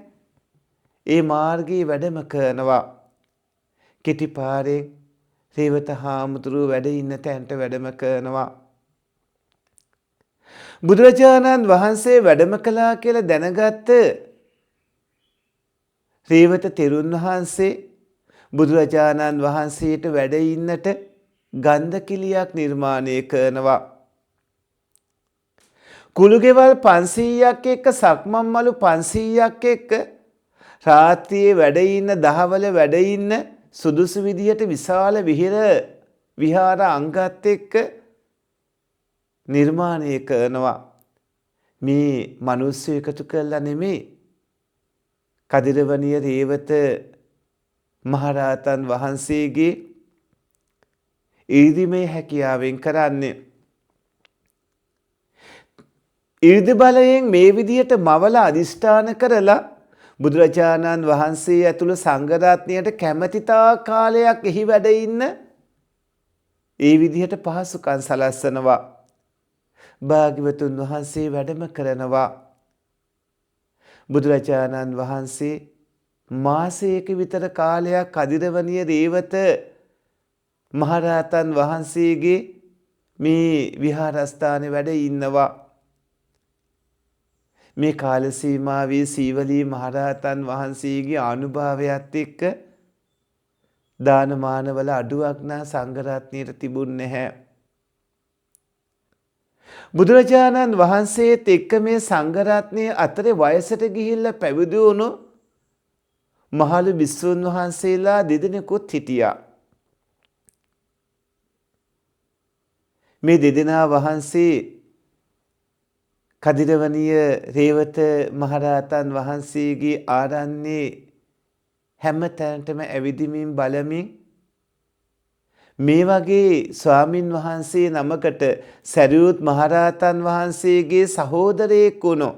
ඒ මාර්ගයේ වැඩම කරනවා. කෙටි පාරේ රේවත හාමුදුරුව වැඩ ඉන්න තැනට වැඩම කරනවා. බුදුරජාණන් වහන්සේ වැඩම කළා කියලා දැනගත්ත රේවත තෙරුන් වහන්සේ බුදුරජාණන් වහන්සේට වැඩ ඉන්නට ගන්ධ කිලියක් නිර්මාණය කරනවා. කුළුගෙවල් 500ක් එක්ක සක්මන් මලු 500ක් එක්ක රාත්‍රියේ වැඩ ඉන්න දහවල වැඩ ඉන්න සුදුසු විදිහට විශාල විහාර අංගත් එක්ක නිර්මාණය කරනවා. මේ මිනිස්සු එකතු කළා නෙමෙයි. කදිරවණිය රේවත මහරහතන් වහන්සේගේ ඊර්දිමේ හැකියාවෙන් කරන්නේ. ඊර්දි බලයෙන් මේ විදියට මවල අදිෂ්ඨාන කරලා බුදුරජාණන් වහන්සේ ඇතුළු සංඝ රත්නයට කැමැතිතා කාලයක් එහි වැඩ ඉන්න ඒ විදිහට පහසුකම් සලස්සනවා. භාග්‍යවතුන් වහන්සේ වැඩම කරනවා. බුදුරජාණන් වහන්සේ මාසයක විතර කාලයක් කදිරවණිය රේවත මහරහතන් වහන්සේගේ මේ විහාරස්ථානයේ වැඩ ඉන්නවා. මේ කාල සීමාවේ සීවලී මහරහතන් වහන්සේගේ ආනුභාවයත් එක්ක දානමානවල අඩුවක් නා සංඝ රත්නයට තිබුණ නැහැ. බුදුරජාණන් වහන්සේත් එක්ක මේ සංඝ රත්නයේ අතරේ වයසට ගිහිල්ලා පැවිදි වුණු මහලු විසුණු වහන්සේලා දෙදෙනෙකුත් හිටියා. මේ දෙදෙනා වහන්සේ කදිරවණිය රේවත මහරහතන් වහන්සේගේ ආරණ්‍යයේ හැම තැනටම ඇවිදිමින් බලමින් මේ වගේ ස්වාමින් වහන්සේ නමකට සරියුත් මහරහතන් වහන්සේගේ සහෝදරයෙක් වුණු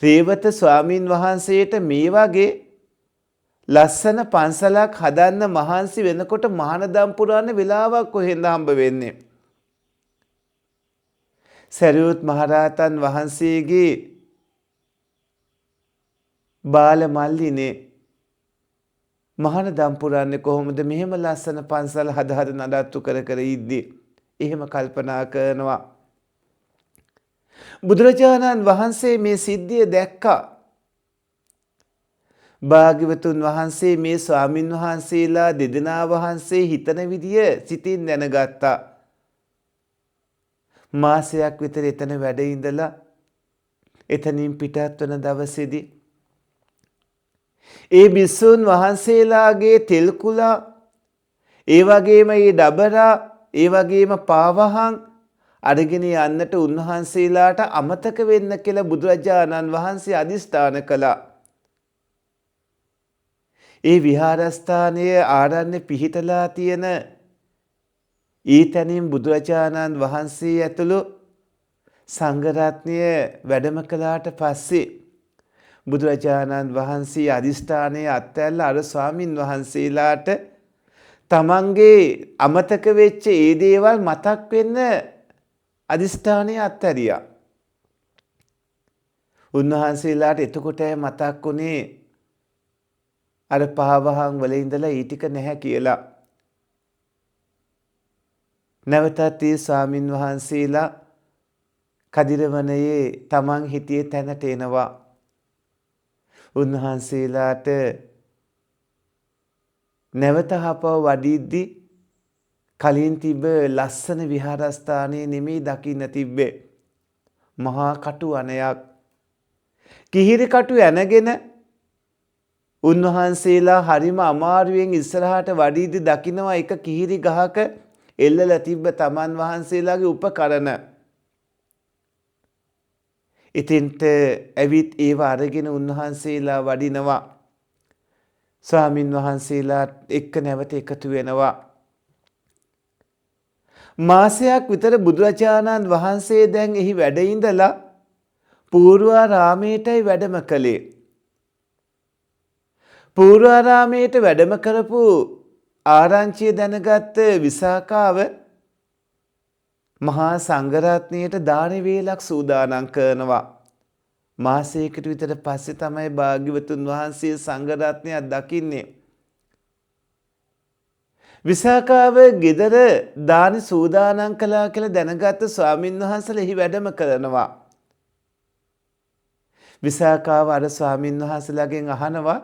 රේවත ස්වාමින් වහන්සේට මේ වගේ ලස්සන පන්සලක් හදන්න මහන්සි වෙනකොට මහානදම් පුරාණ වෙලාවක් කොහෙන්ද හම්බ වෙන්නේ? සරියුත් මහරහතන් වහන්සේගේ බාල මල්ලිනේ මහානදම් පුරන්නේ කොහොමද? මෙහෙම ලස්සන පන්සල් හද නඩත්තු කර ඉද්දි එහෙම කල්පනා කරනවා. බුදුරජාණන් වහන්සේ මේ සිද්ධිය දැක්කා. භාග්‍යවතුන් වහන්සේ මේ ස්වාමින් වහන්සේලා දෙදෙනා වහන්සේ හිතන විදිය සිතින් දැනගත්තා. මාසයක් විතර එතන වැඩ ඉඳලා එතනින් පිටත් වන දවසේදී ඒ බිස්සුන් වහන්සේලාගේ තෙල් කුලා ඒ වගේම මේ ඩබරා ඒ වගේම පාවහන් අරගෙන යන්නට උන්වහන්සේලාට අමතක වෙන්න කියලා බුදුරජාණන් වහන්සේ අදිස්ථාන කළා. ඒ විහාරස්ථානයේ ආරණ්‍ය පිහිටලා තියෙන ඊතනින් බුදුරජාණන් වහන්සේ ඇතුළු සංඝ රත්නය වැඩම කළාට පස්සේ බුදුරජාණන් වහන්සේ අදිෂ්ඨානයේ අත්හැරලා අර ස්වාමින් වහන්සේලාට තමන්ගේ අමතක වෙච්ච ඒ දේවල් මතක් වෙන්න අදිෂ්ඨානයේ අත්හැරියා. උන්වහන්සේලාට එතකොට මතක් වුණේ අර පාවහන් වල ඉඳලා ඊ ටික නැහැ කියලා. නැවතත් ඒ ස්වාමින් වහන්සේලා කදිරවණයේ තමන් හිටියේ තැනට එනවා. උන්වහන්සේලාට නැවත හපව වඩිද්දි කලින් තිබ්බ ලස්සන විහාරස්ථානයේ නෙමෙයි දකින්න තිබ්බේ. මහා කටු අනයක්. කිහිරි කටු ඇනගෙන උන්වහන්සේලා හරිම අමාරුවෙන් ඉස්සරහට වඩිද්දි දකින්නවා එක කිහිරි ගහක එල්ලලා තිබ්බ තමන් වහන්සේලාගේ උපකරණ. ඉතින්ට ඇවිත් ඒව අරගෙන උන්වහන්සේලා වඩිනවා. ස්වාමින් වහන්සේලා එක්ක නැවත එකතු වෙනවා. මාසයක් විතර බුදුරජාණන් වහන්සේ දැන් එහි වැඩ ඉඳලා පූර්වාරාමයටයි වැඩම කළේ. පූර්වාරාමයට වැඩම කරපු ආරංචිය දැනගත්ත විසාකාව මහා සංඝරත්නයට දාන වේලක් සූදානම් කරනවා. මාසයකට විතර පස්සේ තමයි භාග්‍යවතුන් වහන්සේ සංඝරත්නයක් දකින්නේ. විසාකාව ගෙදර දානි සූදානම් කළා කියලා දැනගත්ත ස්වාමීන් වහන්සේලා එහි වැඩම කරනවා. විසාකාව අර ස්වාමීන් වහන්සේලාගෙන් අහනවා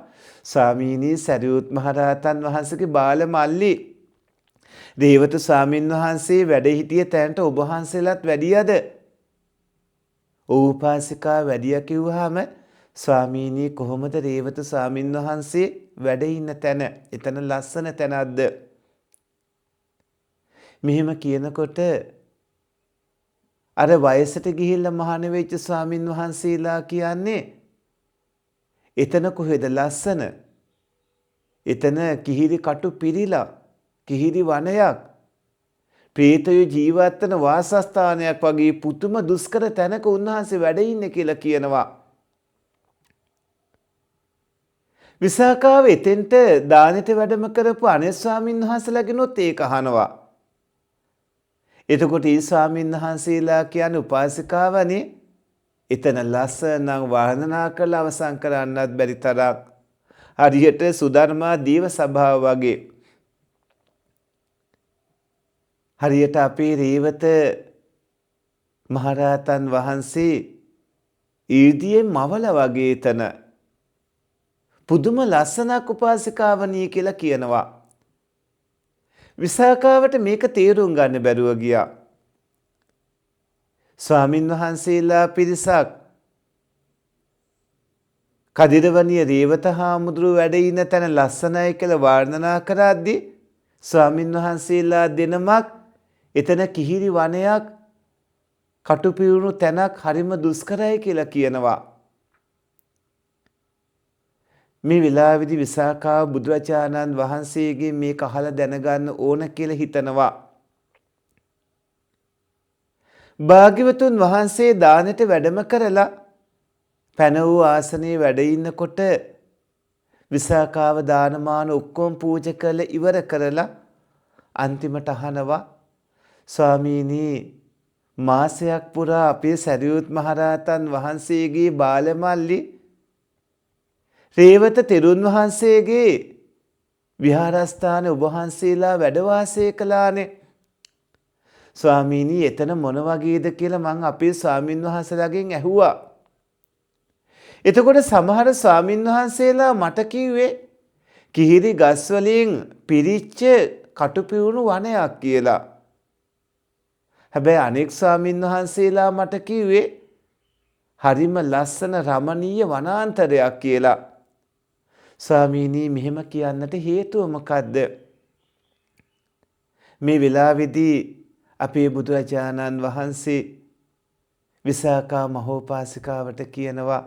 ස්වාමීනි සරියුත් මහරහතන් වහන්සේගේ බාල මල්ලි රේවත ස්වාමීන් වහන්සේ වැඩ සිටිය තැනට ඔබ වහන්සේලාත් වැඩියද? උපාසිකා වැඩිය කිව්වහම ස්වාමීනි කොහොමද රේවත ස්වාමීන් වහන්සේ වැඩ ඉන්න තැන එතන ලස්සන තැනක්ද? මෙහෙම කියනකොට අර වයසට ගිහිල්ලා මහාන වෙච්ච ස්වාමින් වහන්සේලා කියන්නේ එතන කොහෙද ලස්සන? එතන කිහිරි කටු පිරීලා කිහිරි වනයක් ප්‍රේතයෝ ජීවත් වෙන වාසස්ථානයක් වගේ පුදුම දුෂ්කර තැනක උන්වහන්සේ වැඩ ඉන්නේ කියලා කියනවා. විසාකාව එතෙන්ට දානෙට වැඩම කරපු අනෙත් ස්වාමින් වහන්සේලාගෙනුත් ඒක අහනවා. එතකොට ඒ ස්වාමීන් වහන්සේලා කියන්නේ උපාසිකාවනේ එතන ලස්සන වර්ණනා කරලා අවසන් කරන්නත් බැරි තරම් හරියට සුධර්මා දීව සභාව වගේ හරියට අපේ රේවත මහරහතන් වහන්සේ ඊර්දියේ මවල වගේ එතන පුදුම ලස්සනක් උපාසිකාවණී කියලා කියනවා. විසාකාවට මේක තේරුම් ගන්න බැරුව ගියා. ස්වාමින් වහන්සේලා පිරිසක් කදිරවණිය රේවත හාමුදුරුව වැඩ ඉන්න තැන ලස්සනයි කියලා වර්ණනා කරද්දී ස්වාමින් වහන්සේලා දෙනමක් එතන කිහිරි වනයක් කටුපිරුණු තැනක් හරිම දුෂ්කරයි කියලා කියනවා. මේ වෙලාවේදී විසාකාව බුදුරජාණන් වහන්සේගේ මේක අහලා දැනගන්න ඕන කියලා හිතනවා. භාග්‍යවතුන් වහන්සේ දානෙට වැඩම කරලා පැන වූ ආසනයේ වැඩ ඉන්නකොට විසාකාව දානමාන ඔක්කොම පූජා කරලා ඉවර කරලා අන්තිමට අහනවා ස්වාමීනි මාසයක් පුරා අපේ සරියුත් මහරහතන් වහන්සේගේ බාලමල්ලි රේවත තෙරුන් වහන්සේගේ විහාරස්ථාන ඔබ වහන්සේලා වැඩ වාසය කළානේ. ස්වාමීනි එතන මොන වගේද කියලා මං අපේ ස්වාමින් වහන්සේලාගෙන් ඇහුවා. එතකොට සමහර ස්වාමින් වහන්සේලා මට කිව්වේ කිහිරි ගස් වලින් පිරිච්ච කටුපිවුණු වනයක් කියලා. හැබැයි අනෙක් ස්වාමින් වහන්සේලා මට කිව්වේ හරිම ලස්සන රමණීය වනාන්තරයක් කියලා. ස්වාමීනි මෙහෙම කියන්නට හේතුව මොකද්ද? මේ වෙලාවේදී අපේ බුදුරජාණන් වහන්සේ විසාකා මහෝපාසිකාවට කියනවා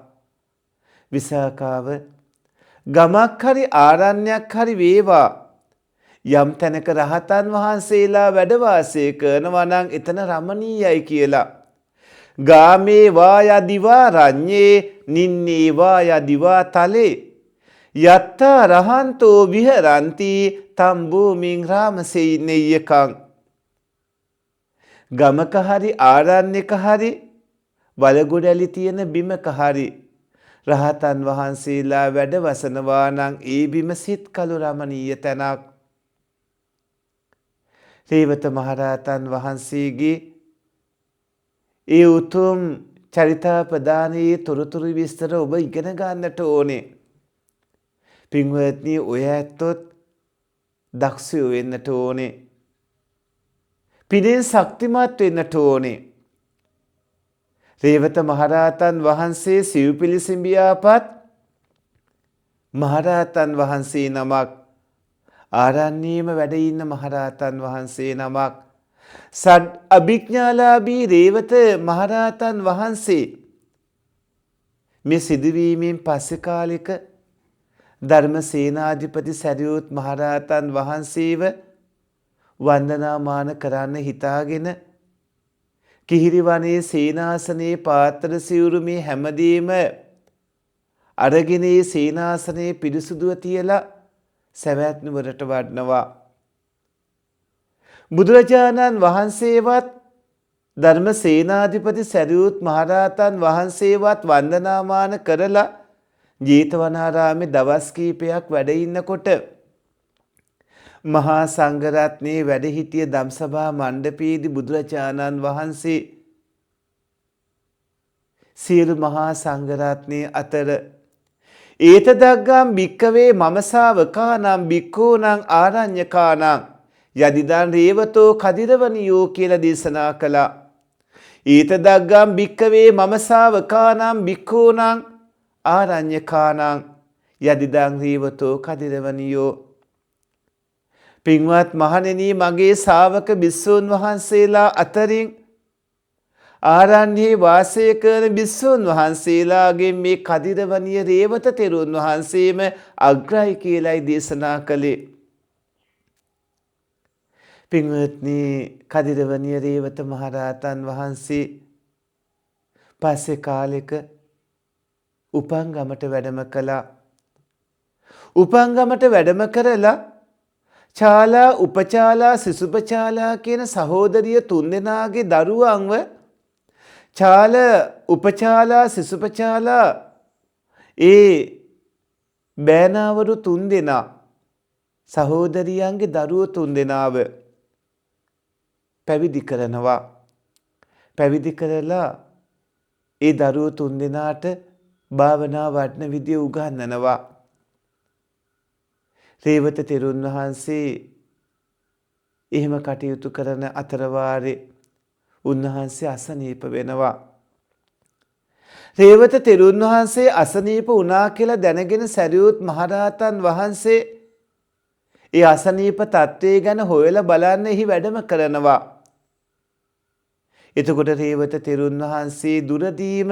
විසාකාව ගමක් හරි ආරණ්‍යයක් හරි වේවා යම් තැනක රහතන් වහන්සේලා වැඩ වාසය කරනවා නම් එතන රමණීයයි කියලා. ගාමේ වා යදිවා රඤ්ඤේ නින්නේ වා යදිවා තලේ යත්තා රහන්තෝ විහරಂತಿ තම් භූමින් රාමසේනෙය්‍යකං. ගමක හරි ආරණ්‍යක හරි වලගොඩලි තියෙන බිමක හරි රහතන් වහන්සේලා වැඩ වසනවා නම් ඒ බිම සිත් කළු රමණීය තැනක්. රේවත මහරහතන් වහන්සේගේ ඒ උතුම් චරිතාපදානයේ තොරතුරු විස්තර ඔබ ඉගෙන ගන්නට ඕනේ. පින්වත්නි ඔය ඇත්තොත් දක්ෂයෝ වෙන්නට ඕනේ. පිනෙන් ශක්තිමත් වෙන්නට ඕනේ. රේවත මහරහතන් වහන්සේ සිව්පිලිසිඹියාපත් මහරහතන් වහන්සේ නමක්. ආරණ්‍යයේම වැඩ ඉන්න මහරහතන් වහන්සේ නමක්. සඩ් අභිඥාලාභී රේවත මහරහතන් වහන්සේ මේ සිදුවීමෙන් පස්සේ කාලෙක ධර්මසේනාධිපති සරියුත් මහරහතන් වහන්සේව වන්දනාමාන කරන්න හිතාගෙන කිහිරිවනේ සේනාසනයේ පාත්‍ර සිවුරු මේ හැමදේම අරගෙන ඒ සේනාසනයේ පිරිසුදුව තියලා සවැත් නුවරට වඩනවා. බුදුරජාණන් වහන්සේවත් ධර්මසේනාධිපති සරියුත් මහරහතන් වහන්සේවත් වන්දනාමාන කරලා ජේතවනාරාමේ දවස් කීපයක් වැඩ ඉන්නකොට මහා සංඝරත්නයේ වැඩ සිටිය ධම්සභා මණ්ඩපයේදී බුදුරජාණන් වහන්සේ සියලු මහා සංඝරත්නයේ අතර ඒතදග්ගම් භික්කවේ මම ශාවකානම් භික්ඛූනම් ආරඤ්‍යකානම් යදිදන් රේවතෝ කදිරවනියෝ කියලා දේශනා කළා. ඒතදග්ගම් භික්කවේ මම ශාවකානම් භික්ඛූනම් ආරඤ්‍යකානම් යදිදන් රේවතෝ කදිරවනියෝ. පින්වත් මහණෙනි, මගේ ශාවක භික්ෂූන් වහන්සේලා අතරින් ආරණ්‍යයේ වාසය කරන භික්ෂූන් වහන්සේලාගේ මේ කදිරවනිය රේවත තෙරුන් වහන්සේම අග්‍රයි කියලායි දේශනා කළේ. පින්වත්නි, කදිරවනිය රේවත මහරහතන් වහන්සේ පස්සේ කාලෙක උපංගමට වැඩම කළා. උපංගමට වැඩම කරලා චාලා, උපචාලා, සිසුපචාලා කියන සහෝදරිය තුන්දෙනාගේ දරුවන්ව චාල, උපචාලා, සිසුපචාලා ඒ බෑනාවරු තුන්දෙනා සහෝදරියන්ගේ දරුවෝ තුන්දෙනාව පැවිදි කරනවා. පැවිදි කරලා ඒ දරුවෝ තුන්දෙනාට භාවනා වඩන විදිය උගන්වනවා. රේවත තෙරුන් වහන්සේ එහෙම කටයුතු කරන අතරවාරේ උන්වහන්සේ අසනීප වෙනවා. රේවත තෙරුන් වහන්සේ අසනීප වුණා කියලා දැනගෙන සරියුත් මහරහතන් වහන්සේ ඒ අසනීප තත්ත්වය ගැන හොයලා බලන්න එහි වැඩම කරනවා. එතකොට රේවත තෙරුන් වහන්සේ දුරදීම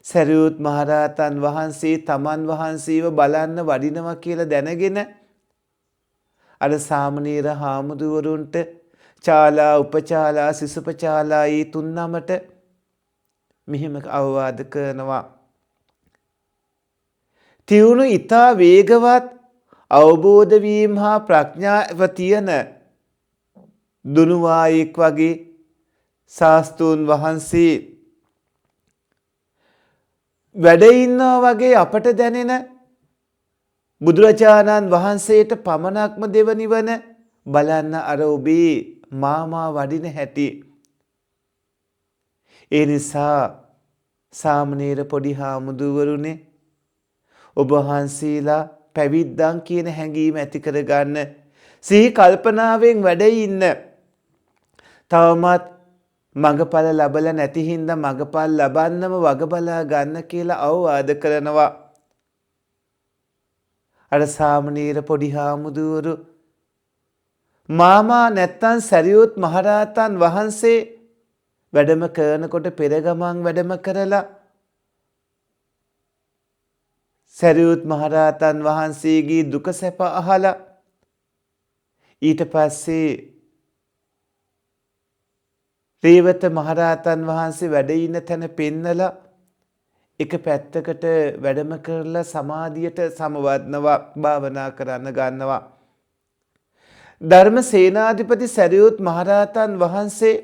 සරියුත් මහරහතන් වහන්සේ තමන් වහන්සේව බලන්න වඩිනවා කියලා දැනගෙන අර සාමණේර හාමුදුරුවරුන්ට චාලා, උපචාලා, සිසුපචාලා ඒ තුන්නමට මෙහෙම අවවාද කරනවා. තියුණු ඊතා වේගවත් අවබෝධ වීම හා ප්‍රඥාව තියෙන දුනුවායෙක් වගේ ශාස්ත්‍රූන් වහන්සේ වැඩ ඉන්නවා වගේ අපට දැනෙන බුදුරජාණන් වහන්සේට පමණක්ම දෙවනි වන බලන්න අර ඔබේ මාමා වඩින හැටි. ඒ නිසා සාමණේර පොඩි හාමුදුරුවරුනේ, ඔබ වහන්සේලා පැවිද්දන් කියන හැඟීම ඇති කරගන්න, සිහි කල්පනාවෙන් වැඩ ඉන්න. තවමත් මඟඵල ලැබලා නැති හින්දා මඟඵල ලබන්නම වග බලා ගන්න කියලා අවවාද කරනවා. අර සාමණේර පොඩි හාමුදුරුවරු මාමා නැත්තන් සරියුත් මහරහතන් වහන්සේ වැඩම කරනකොට පෙරගමන් වැඩම කරලා සරියුත් මහරහතන් වහන්සේගේ දුක සැප අහලා ඊට පස්සේ රේවත මහරහතන් වහන්සේ වැඩ ඉන්න තැන පෙන්නලා එක පැත්තකට වැඩම කරලා සමාධියට සමවදනවා, භාවනා කරන්න ගන්නවා. ධර්ම සේනාධිපති සරියුත් මහරහතන් වහන්සේ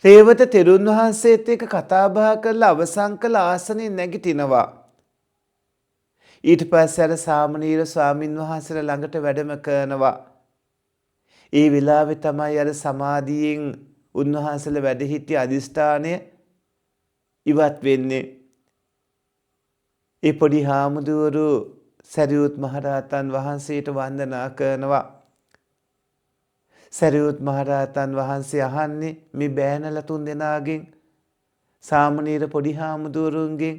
රේවත තෙරුන් වහන්සේත් එක්ක කතා බහ කරලා අවසන් කළ ආසනෙන් නැගිටිනවා. ඊට පස්සේ අර සාමණේර ස්වාමින් වහන්සේලා ළඟට වැඩම කරනවා. ඒ වෙලාවේ තමයි අර සමාධියෙන් උන්වහන්සේලා වැඩ සිටි අදිෂ්ඨානය ඉවත් වෙන්නේ. ඒ පොඩි හාමුදුරුවෝ සරියුත් මහරහතන් වහන්සේට වන්දනා කරනවා. සරියුත් මහරහතන් වහන්සේ අහන්නේ මේ බෑනලා තුන්දෙනාගෙන්, සාමණේර පොඩි හාමුදුරුවන්ගෙන්,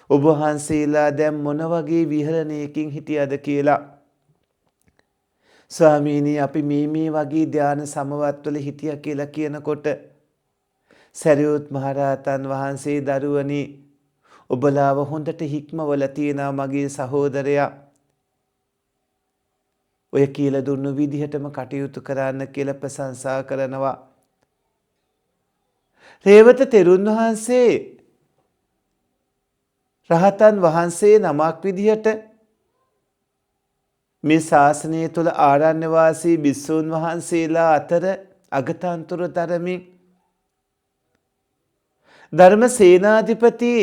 ඔබ වහන්සේලා දැන් මොන වගේ විහරණයකින් හිටියද කියලා. ස්වාමීනි, අපි මේ වගේ ධාන සමවත්වල හිටියා කියලා කියනකොට සරියුත් මහරහතන් වහන්සේ දරුවනි, ඔබලාව හොඳට හික්මවල තියෙනවා මගේ සහෝදරයා. ඔය කියලා දුන්නු විදිහටම කටයුතු කරන්න කියලා ප්‍රශංසා කරනවා. රේවත තෙරුන් වහන්සේ රහතන් වහන්සේ නමක් විදිහට මේ ශාසනය තුළ ආරණ්‍ය වාසී භික්ෂූන් වහන්සේලා අතර අගතන්තුර දරමින් ධර්ම සේනාධිපති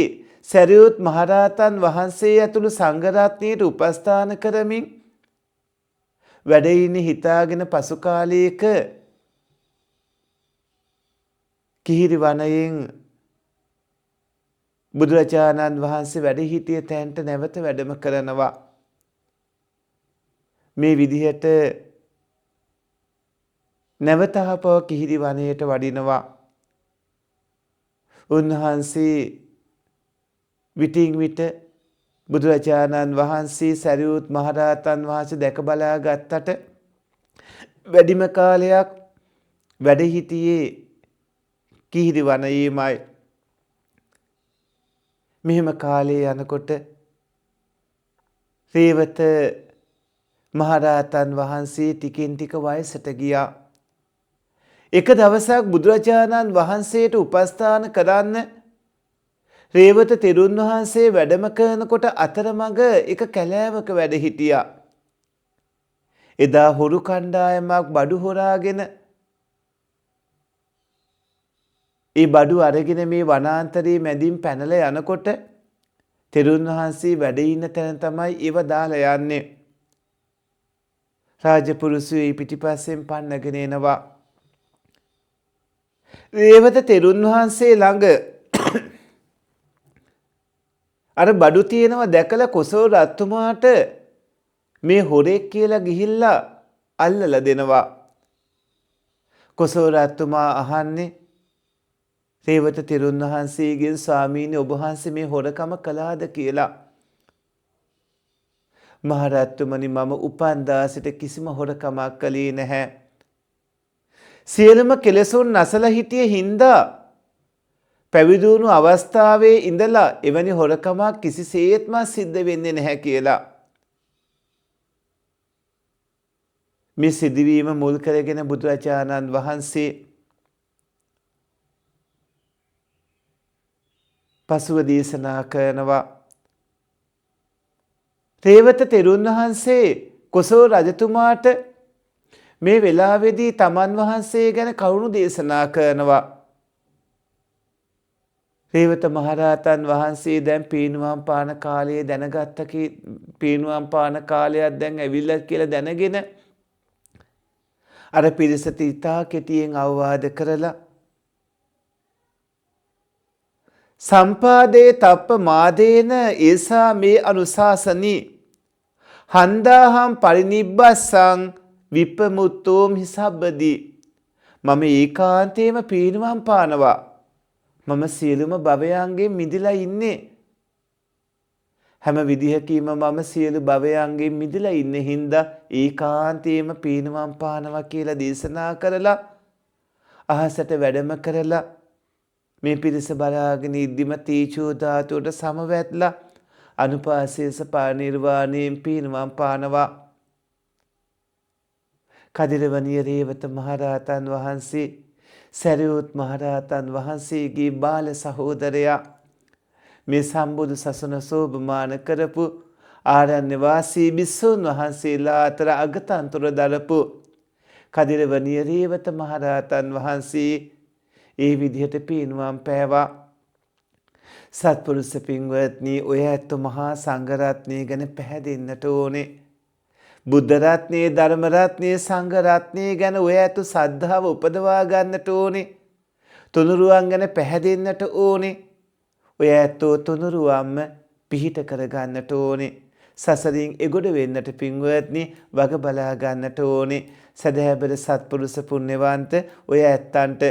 සරියුත් මහරහතන් වහන්සේ ඇතුළු සංඝ රත්නයට උපස්ථාන කරමින් වැඩ ඉන්නේ හිතාගෙන පසු කාලයක කිහිරි වනයෙන් බුදුරජාණන් වහන්සේ වැඩ සිටිය තැනට නැවත වැඩම කරනවා. මේ විදිහට නැවත ආපහු කිහිරි වනයේට වඩිනවා. උන්වහන්සේ විටින් විට බුදුරජාණන් වහන්සේ සරියුත් මහරහතන් වහන්සේ දැක බලා ගත්තට වැඩිම කාලයක් වැඩ සිටියේ කිහිරි වනයේමයි. මෙහෙම කාලේ යනකොට රේවත මහරහතන් වහන්සේ ටිකින් ටික වයසට ගියා. එක දවසක් බුදුරජාණන් වහන්සේට උපස්ථාන කරන්න රේවත තෙරුන් වහන්සේ වැඩම කරනකොට අතරමඟ එක කැලෑවක වැඩ හිටියා. එදා හොරු කණ්ඩායමක් බඩු හොරාගෙන ඒ බඩු අරගෙන මේ වනාන්තරයේ මැදින් පැනලා යනකොට තෙරුන් වහන්සේ වැඩ ඉන්න තැන තමයි ඒව දාලා යන්නේ. රාජපුරුෂයෝ පිටිපස්සෙන් පන්නගෙන එනවා. රේවත තෙරුන් වහන්සේ ළඟ අර බඩු තියෙනවා දැකලා කොසල් රජතුමාට මේ හොරෙක් කියලා ගිහිල්ලා අල්ලලා දෙනවා. කොසල් රජතුමා අහන්නේ රේවත තෙරුන් වහන්සේගෙන් ස්වාමීනි ඔබ වහන්සේ මේ හොරකම කළාද කියලා. මහරජතුමනි මම උපන්දා සිට කිසිම හොරකමක් කළේ නැහැ. සියලුම කෙලෙසුන් නැසලා හිටියේ හින්දා පැවිදි වුණු අවස්ථාවේ ඉඳලා එවැනි හොරකමක් කිසිසේත්ම සිද්ධ වෙන්නේ නැහැ කියලා. මේ සිදුවීම මුල් කරගෙන බුදුරජාණන් වහන්සේ පසුව දේශනා කරනවා. රේවත තෙරුන් වහන්සේ කොසල් රජතුමාට මේ වෙලාවේදී තමන් වහන්සේ ගැන කරුණු දේශනා කරනවා. රේවත මහරහතන් වහන්සේ දැන් පීනුවම් පාන කාලයේ දැනගත්ත පීනුවම් පාන කාලයක් දැන් ඇවිල්ලා කියලා දැනගෙන අර පිරිසට ඉතා කෙටියෙන් අවවාද කරලා සම්පාදේ තප්ප මාදේන ඒසා මේ අනුශාසනී හන්දාහම් පරිනිබ්බස්සං විපමුත්තෝම් හිසබ්බදී මම ඒකාන්තේම පීනුවම් පානවා. මම සියලුම භවයන්ගෙන් මිදලා ඉන්නේ. හැම විදිහකින්ම මම සියලු භවයන්ගෙන් මිදලා ඉන්නේ හින්දා ඒකාන්තේම පීනුවම් පානවා කියලා දේශනා කරලා අහසට වැඩම කරලා මේ පිරිස බලාගෙන ඉද්දිම තීචෝ ධාතුවට සමවැත්ලා අනුපාසේස පරිනිර්වාණයෙන් පීනුවම් පානවා. කදිරවණිය රේවත මහරහතන් වහන්සේ සරියුත් මහරහතන් වහන්සේගේ බාල සහෝදරයා මේ සම්බුදු සසුන සෝභමාන කරපු ආරණ්‍ය වාසී භික්ෂුන් වහන්සේලා අතර අගතන්තර දරපු කදිරවණිය රේවත මහරහතන් වහන්සේ ඒ විදිහට පීනුවම් පෑවා. සත්පුරුෂ පින්වත්නි ඔය ඇත්ත මහා සංඝරත්නය ගැන පැහැදෙන්නට ඕනේ. බුද්ධ රත්නයේ ධර්ම රත්නයේ සංඝ රත්නයේ ගැන ඔය ඇතු සද්ධාව උපදවා ගන්නට ඕනේ. තුනුරුවන් ගැන පැහැදෙන්නට ඕනේ. ඔය ඇත්තෝ තුනුරුවන්ම පිහිට කර ගන්නට ඕනේ. සසරින් එගොඩ වෙන්නට පින්වත්නි වග බලා ගන්නට ඕනේ. සදහැබර සත්පුරුෂ පුණ්‍යවන්ත ඔය ඇත්තන්ට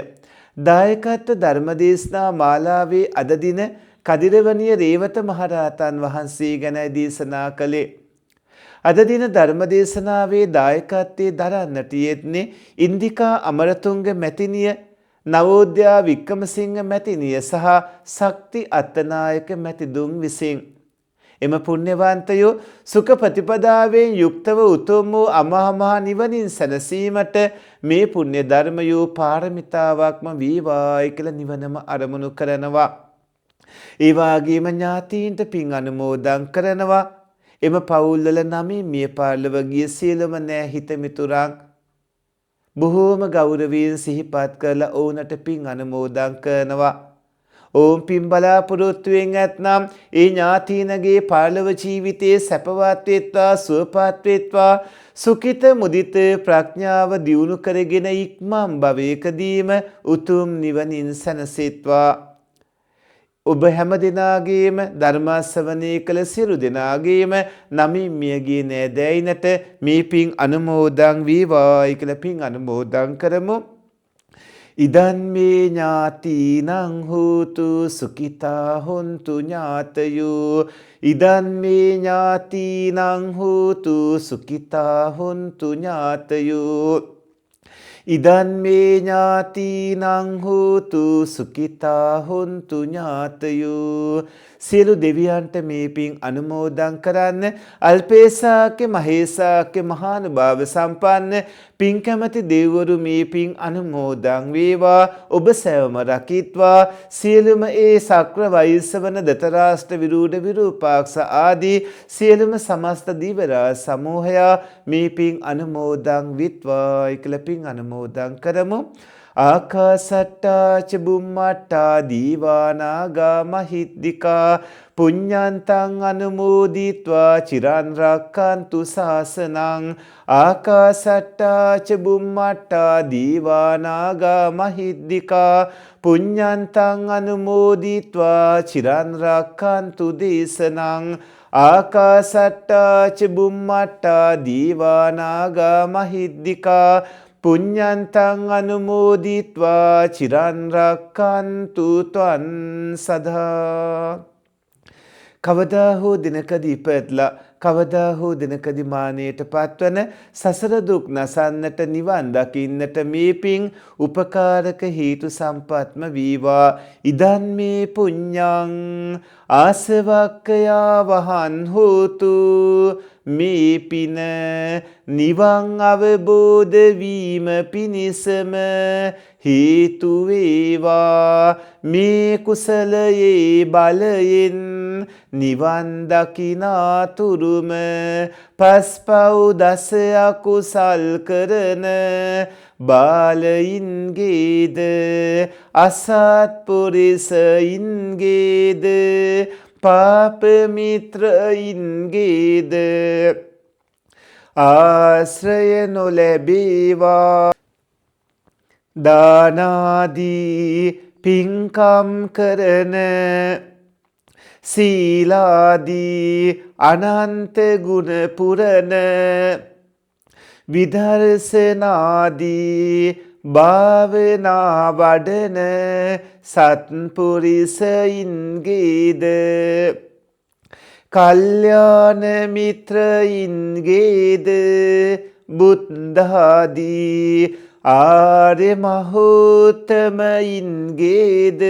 දායකත්ව ධර්මදේශනා මාලාවේ අද දින කදිරවණිය රේවත මහරහතන් වහන්සේ ගැන දේශනා කළේ. අද දින ධර්මදේශනාවේ දායකත්වයේ දරන්නට යෙන්නේ ඉන්දිකා අමරතුංග මැතිණිය, නවෝදයා වික්‍රමසිංහ මැතිණිය සහ ශක්ති අත්තනායක මැතිදුන් විසින්. එම පුණ්‍යවන්තයෝ සුඛ ප්‍රතිපදාවෙන් යුක්තව උතුම් වූ අමා මහ නිවනින් සැනසීමට මේ පුණ්‍ය ධර්මයෝ පාරමිතාවක්ම වේවායි කියලා නිවනම අරමුණු කරනවා. ඒ වගේම ඥාතීන්ට පින් අනුමෝදන් කරනවා. එම පවුල්වල නමින් මිය පාරලව ගිය සියලුම නෑ හිත මිතුරන් බොහෝම ගෞරවයෙන් සිහිපත් කරලා ඔවුන්ට පින් අනුමෝදන් කරනවා. ඕම් පින් බලාපොරොත්තුවෙන් ඇත්නම් ඒ ඥාතීනගේ පරලොව ජීවිතයේ සැපවත් වෙත්වා සුවපත් වෙත්වා සුඛිත මුදිත ප්‍රඥාව දියුණු කරගෙන ඉක්මන් භවයකදීම උතුම් නිවනින් සැනසෙත්වා. ඔබ හැම දෙනාගේම ධර්මාශ්‍රවණය කළ සියලු දෙනාගේම නමින් මියගිය නෑදෑයිනට මේ පින් අනුමෝදන් වේවායි කියලා පින් අනුමෝදන් කරමු. ඉදන් මේ ඥාතිනං හෝතු සුඛිතා හොන්තු ඥාතයෝ ඉදන් මේ ඥාතිනං හෝතු සුඛිතා හොන්තු ඥාතයෝ ඉදන් මේ ඥාතිනං හෝතු සුඛිතා හොන්තු ඥාතයෝ. සියලු දෙවියන්ට මේ පින් අනුමෝදන් කරන්න. අල්පේසාක්‍ය මහේසාක්‍ය මහානුභාව සම්පන්න පින් කැමති දෙවිවරු මේ පින් අනුමෝදන් වේවා. ඔබ සැවම රකිත්වා. සියලුම ඒ සක්‍ර වෛශ්‍රවණ දතරාෂ්ට්‍ර විරූඪ විරූපාක්ෂ ආදී සියලුම සමස්ත දිවරාජ සමූහයා මේ පින් අනුමෝදන් විත්වා කියලා පින් අනුමෝදන් කරමු. ආකාසට්ටා ච බුම්මට්ටා දීවානාගා මහිද්దికා පුඤ්ඤන්තං අනුමෝදිත්වා චිරන් රක්칸තු ශාසනං. ආකාසට්ටා ච බුම්මට්ටා දීවානාගා මහිද්దికා පුඤ්ඤන්තං අනුමෝදිත්වා චිරන් රක්칸තු දේශනං. ආකාසට්ටා ච බුම්මට්ටා දීවානාගා මහිද්దికා පුඤ්ඤන්තං අනුමෝදිත්වා චිරන් රක්칸තු ත්වං සදා. කවදා හෝ දිනකදී ඉපදලා කවදා හෝ දිනකදී මානයට පත්වන සසර දුක් නසන්නට නිවන් දකින්නට මේ පින් උපකාරක හේතු සම්පත්ම වේවා. ඉදන් මේ පුඤ්ඤං ආසවක්ඛයා වහන් හෝතු. මේ පින නිවන් අවබෝධ වීම පිණිසම හේතු වේවා. මේ කුසලයේ බලයෙන් නිවන් දකිනාතුරුම පස්පව් දස අකුසල් කරන බාලයින්ගේද අසත්පුරිසයින්ගේද පාප මිත්‍රයින්ගේද ආශ්‍රය නොලැබේවා. දානාදී පින්කම් කරන සීලාදී අනන්ත ගුණ පුරන විදර්ශනාදී භාවනා වඩන සත්පුරිසයින්ගේද කල්යාණ මිත්‍රයින්ගේද බුද්ධාදී ආර්ය මහෝත්තමයින්ගේද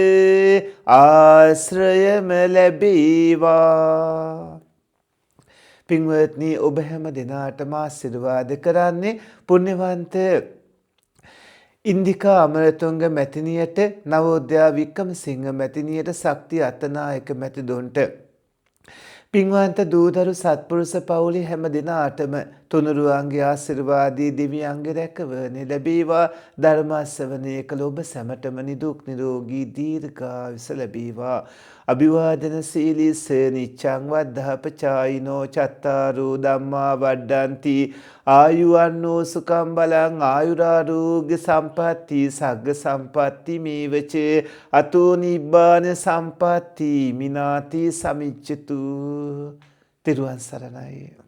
ආශ්‍රයම ලැබේවා. පින්වත්නි, ඔබ හැම දිනාටම ආශිර්වාද කරන්නේ පුණ්‍යවන්ත ඉන්දිකා අමරතුංග මැතිණියට, නවෝදයා වික්‍රමසිංහ මැතිණියට, ශක්තිය අත්තනායක මැතිදුන්ට, පින්වන්ත දූදරු සත්පුරුෂ පවුලේ හැම දිනාටම තුනුරුවන්ගේ ආශිර්වාදී දිව්‍යංග රැකවරණය ලැබේවා. ධර්ම ශ්‍රවණය කළ ඔබ සැමටම නිදුක් නිරෝගී දීර්ඝායුෂ ලැබේවා. අභිවාදන සීලිස නිච්ඡං වද්ධාපචායිනෝ චත්තාරෝ ධම්මා වඩ්ඩಂತಿ ආයුවන්නෝ සුඛං බලං ආයුරාෝග්‍ය සම්පatti සග්ග සම්පatti මේවච අතෝ නිබ්බාන සම්පatti මිනාති සමිච්ඡතු. තිරුවන් සරණයි.